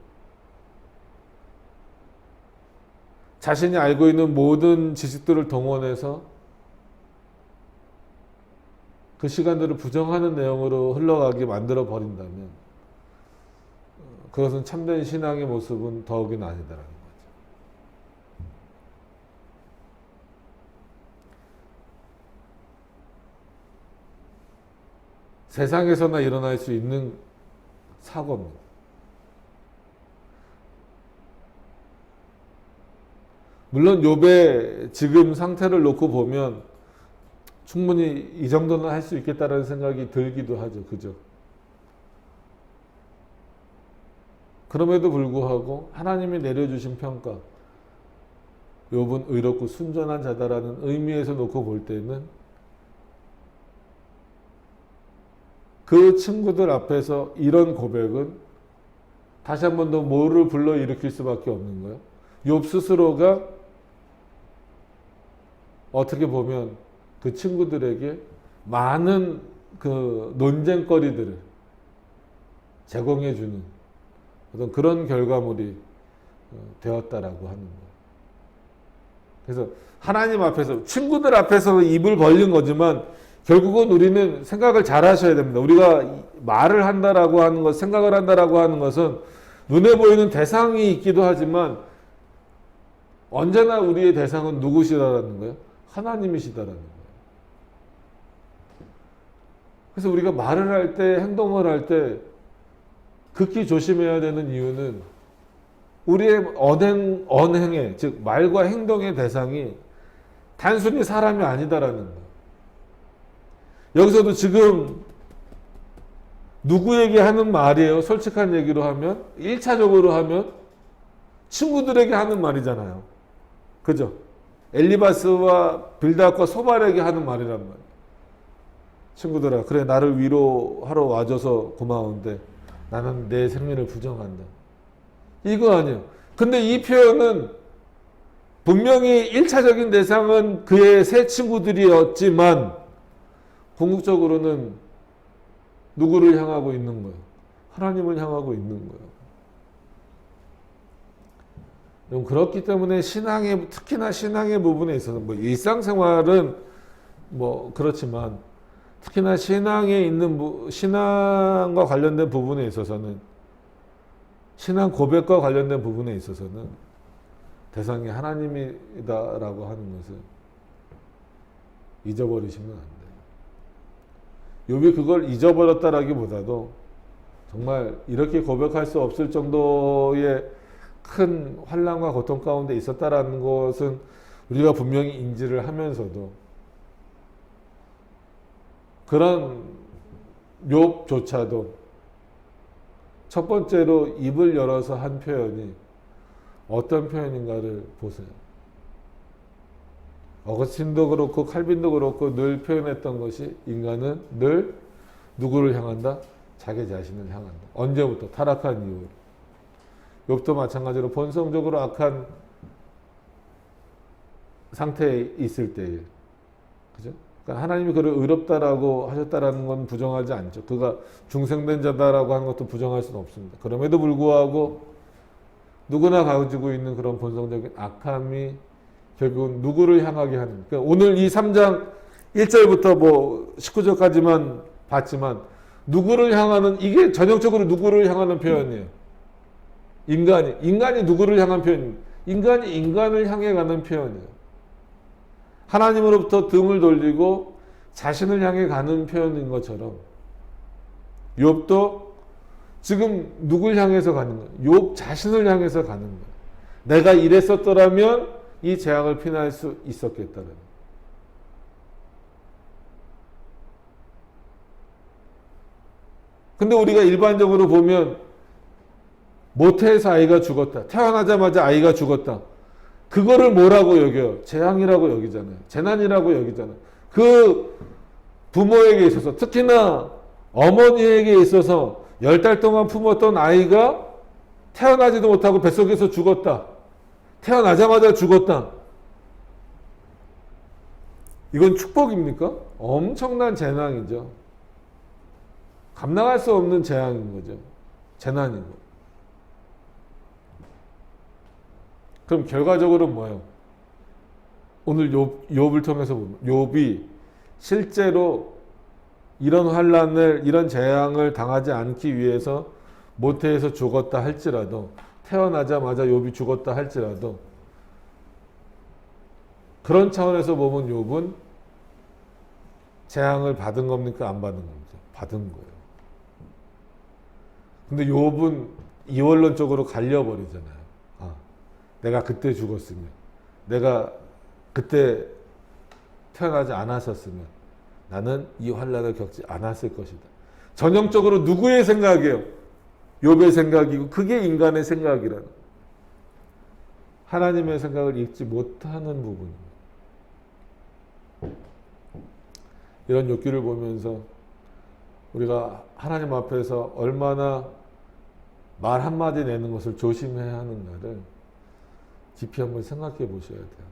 자신이 알고 있는 모든 지식들을 동원해서 그 시간들을 부정하는 내용으로 흘러가게 만들어 버린다면 그것은 참된 신앙의 모습은 더욱이나 아니다라는 거죠. 세상에서나 일어날 수 있는 사고입니다. 물론 욥의 지금 상태를 놓고 보면 충분히 이 정도는 할 수 있겠다라는 생각이 들기도 하죠. 그죠? 그럼에도 불구하고 하나님이 내려주신 평가, 욥은 의롭고 순전한 자다라는 의미에서 놓고 볼 때는 그 친구들 앞에서 이런 고백은 다시 한 번 더 뭐를 불러일으킬 수밖에 없는 거예요. 욥 스스로가 어떻게 보면 그 친구들에게 많은 그 논쟁거리들을 제공해주는 어떤 그런 결과물이 되었다라고 하는 거예요. 그래서 하나님 앞에서, 친구들 앞에서 입을 벌린 거지만 결국은 우리는 생각을 잘 하셔야 됩니다. 우리가 말을 한다라고 하는 것, 생각을 한다라고 하는 것은 눈에 보이는 대상이 있기도 하지만 언제나 우리의 대상은 누구시다라는 거예요? 하나님이시다라는 거예요. 그래서 우리가 말을 할 때, 행동을 할 때 극히 조심해야 되는 이유는 우리의 언행의, 즉 말과 행동의 대상이 단순히 사람이 아니다라는 거예요. 여기서도 지금 누구에게 하는 말이에요? 솔직한 얘기로 하면, 1차적으로 하면 친구들에게 하는 말이잖아요. 그죠? 엘리바스와 빌닷과 소발에게 하는 말이란 말이에요. 친구들아, 그래 나를 위로하러 와줘서 고마운데 나는 내 생리를 부정한다. 이거 아니에요. 근데 이 표현은 분명히 1차적인 대상은 그의 새 친구들이었지만 궁극적으로는 누구를 향하고 있는 거예요? 하나님을 향하고 있는 거예요. 그렇기 때문에 신앙의, 특히나 신앙의 부분에 있어서 뭐 일상생활은 뭐 그렇지만 특히나 신앙에 있는, 신앙과 관련된 부분에 있어서는, 신앙 고백과 관련된 부분에 있어서는 대상이 하나님이다라고 하는 것을 잊어버리시면 안 돼요. 욥이 그걸 잊어버렸다라기보다도 정말 이렇게 고백할 수 없을 정도의 큰 환난과 고통 가운데 있었다라는 것은 우리가 분명히 인지를 하면서도 그런 욥조차도 첫 번째로 입을 열어서 한 표현이 어떤 표현인가를 보세요. 어거스틴도 그렇고 칼빈도 그렇고 늘 표현했던 것이 인간은 늘 누구를 향한다? 자기 자신을 향한다. 언제부터? 타락한 이후로. 욥도 마찬가지로 본성적으로 악한 상태에 있을 때에, 그죠? 그러니까 하나님이 그를 의롭다라고 하셨다라는 건 부정하지 않죠. 그가 중생된 자다라고 하는 것도 부정할 수는 없습니다. 그럼에도 불구하고 누구나 가지고 있는 그런 본성적인 악함이 결국은 누구를 향하게 하는, 그러니까 오늘 이 3장 1절부터 뭐 19절까지만 봤지만 누구를 향하는, 이게 전형적으로 누구를 향하는 표현이에요. 인간이 누구를 향한 표현입니다. 인간이 인간을 향해 가는 표현이에요. 하나님으로부터 등을 돌리고 자신을 향해 가는 표현인 것처럼 욥도 지금 누굴 향해서 가는 거예요? 욥 자신을 향해서 가는 거예요. 내가 이랬었더라면 이 재앙을 피할 수 있었겠다는. 근데 우리가 일반적으로 보면 모태에서 아이가 죽었다. 태어나자마자 아이가 죽었다. 그거를 뭐라고 여겨요? 재앙이라고 여기잖아요. 재난이라고 여기잖아요. 그 부모에게 있어서, 특히나 어머니에게 있어서 10달 동안 품었던 아이가 태어나지도 못하고 뱃속에서 죽었다. 태어나자마자 죽었다. 이건 축복입니까? 엄청난 재난이죠. 감당할 수 없는 재앙인 거죠. 재난인 거. 그럼 결과적으로 뭐예요? 오늘 욥을 통해서 보면 욥이 실제로 이런 환난을, 이런 재앙을 당하지 않기 위해서 모태에서 죽었다 할지라도, 태어나자마자 욥이 죽었다 할지라도, 그런 차원에서 보면 욥은 재앙을 받은 겁니까? 안 받은 겁니까? 받은 거예요. 근데 욥은 이원론적으로 갈려버리잖아요. 내가 그때 죽었으면, 내가 그때 태어나지 않았었으면 나는 이 환난을 겪지 않았을 것이다. 전형적으로 누구의 생각이에요? 욥의 생각이고, 그게 인간의 생각이라는, 하나님의 생각을 읽지 못하는 부분입니다. 이런 욕기를 보면서 우리가 하나님 앞에서 얼마나 말 한마디 내는 것을 조심해야 하는가를 깊이 한번 생각해 보셔야 돼요.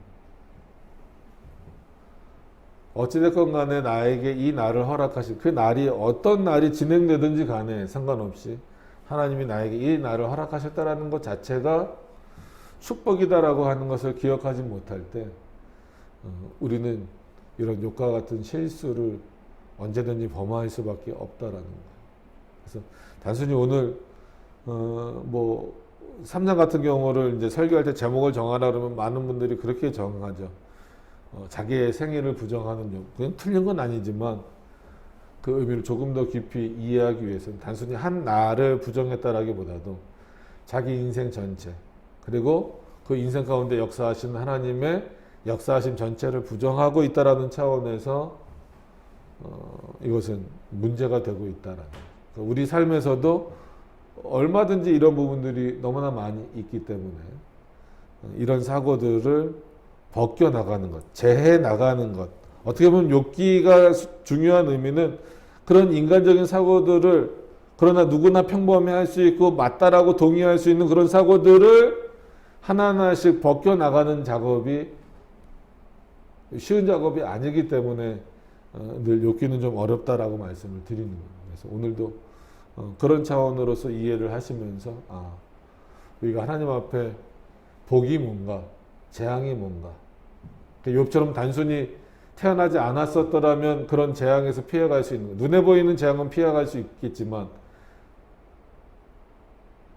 어찌됐건 간에 나에게 이 날을 허락하신, 그 날이 어떤 날이 진행되든지 간에 상관없이 하나님이 나에게 이 날을 허락하셨다라는 것 자체가 축복이다라고 하는 것을 기억하지 못할 때 우리는 이런 욕과 같은 실수를 언제든지 범할 수밖에 없다라는 거예요. 그래서 단순히 오늘 뭐 3장 같은 경우를 이제 설교할 때 제목을 정하라 그러면 많은 분들이 그렇게 정하죠. 자기의 생일을 부정하는 욕. 그건 틀린 건 아니지만 그 의미를 조금 더 깊이 이해하기 위해서는 단순히 한 날을 부정했다라기보다도 자기 인생 전체 그리고 그 인생 가운데 역사하신 하나님의 역사하심 전체를 부정하고 있다라는 차원에서 이것은 문제가 되고 있다라는 거예요. 우리 삶에서도 얼마든지 이런 부분들이 너무나 많이 있기 때문에 이런 사고들을 벗겨 나가는 것, 제해 나가는 것. 어떻게 보면 욥기가 중요한 의미는 그런 인간적인 사고들을 그러나 누구나 평범해 할 수 있고 맞다라고 동의할 수 있는 그런 사고들을 하나하나씩 벗겨 나가는 작업이 쉬운 작업이 아니기 때문에 늘 욥기는 좀 어렵다라고 말씀을 드리는 거예요. 그래서 오늘도 그런 차원으로서 이해를 하시면서 우리가 하나님 앞에 복이 뭔가, 재앙이 뭔가. 욥처럼 단순히 태어나지 않았었더라면 그런 재앙에서 피해갈 수 있는 거예요. 눈에 보이는 재앙은 피해갈 수 있겠지만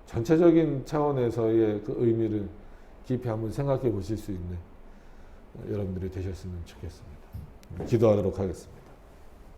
전체적인 차원에서의 그 의미를 깊이 한번 생각해 보실 수 있는 여러분들이 되셨으면 좋겠습니다. 기도하도록 하겠습니다.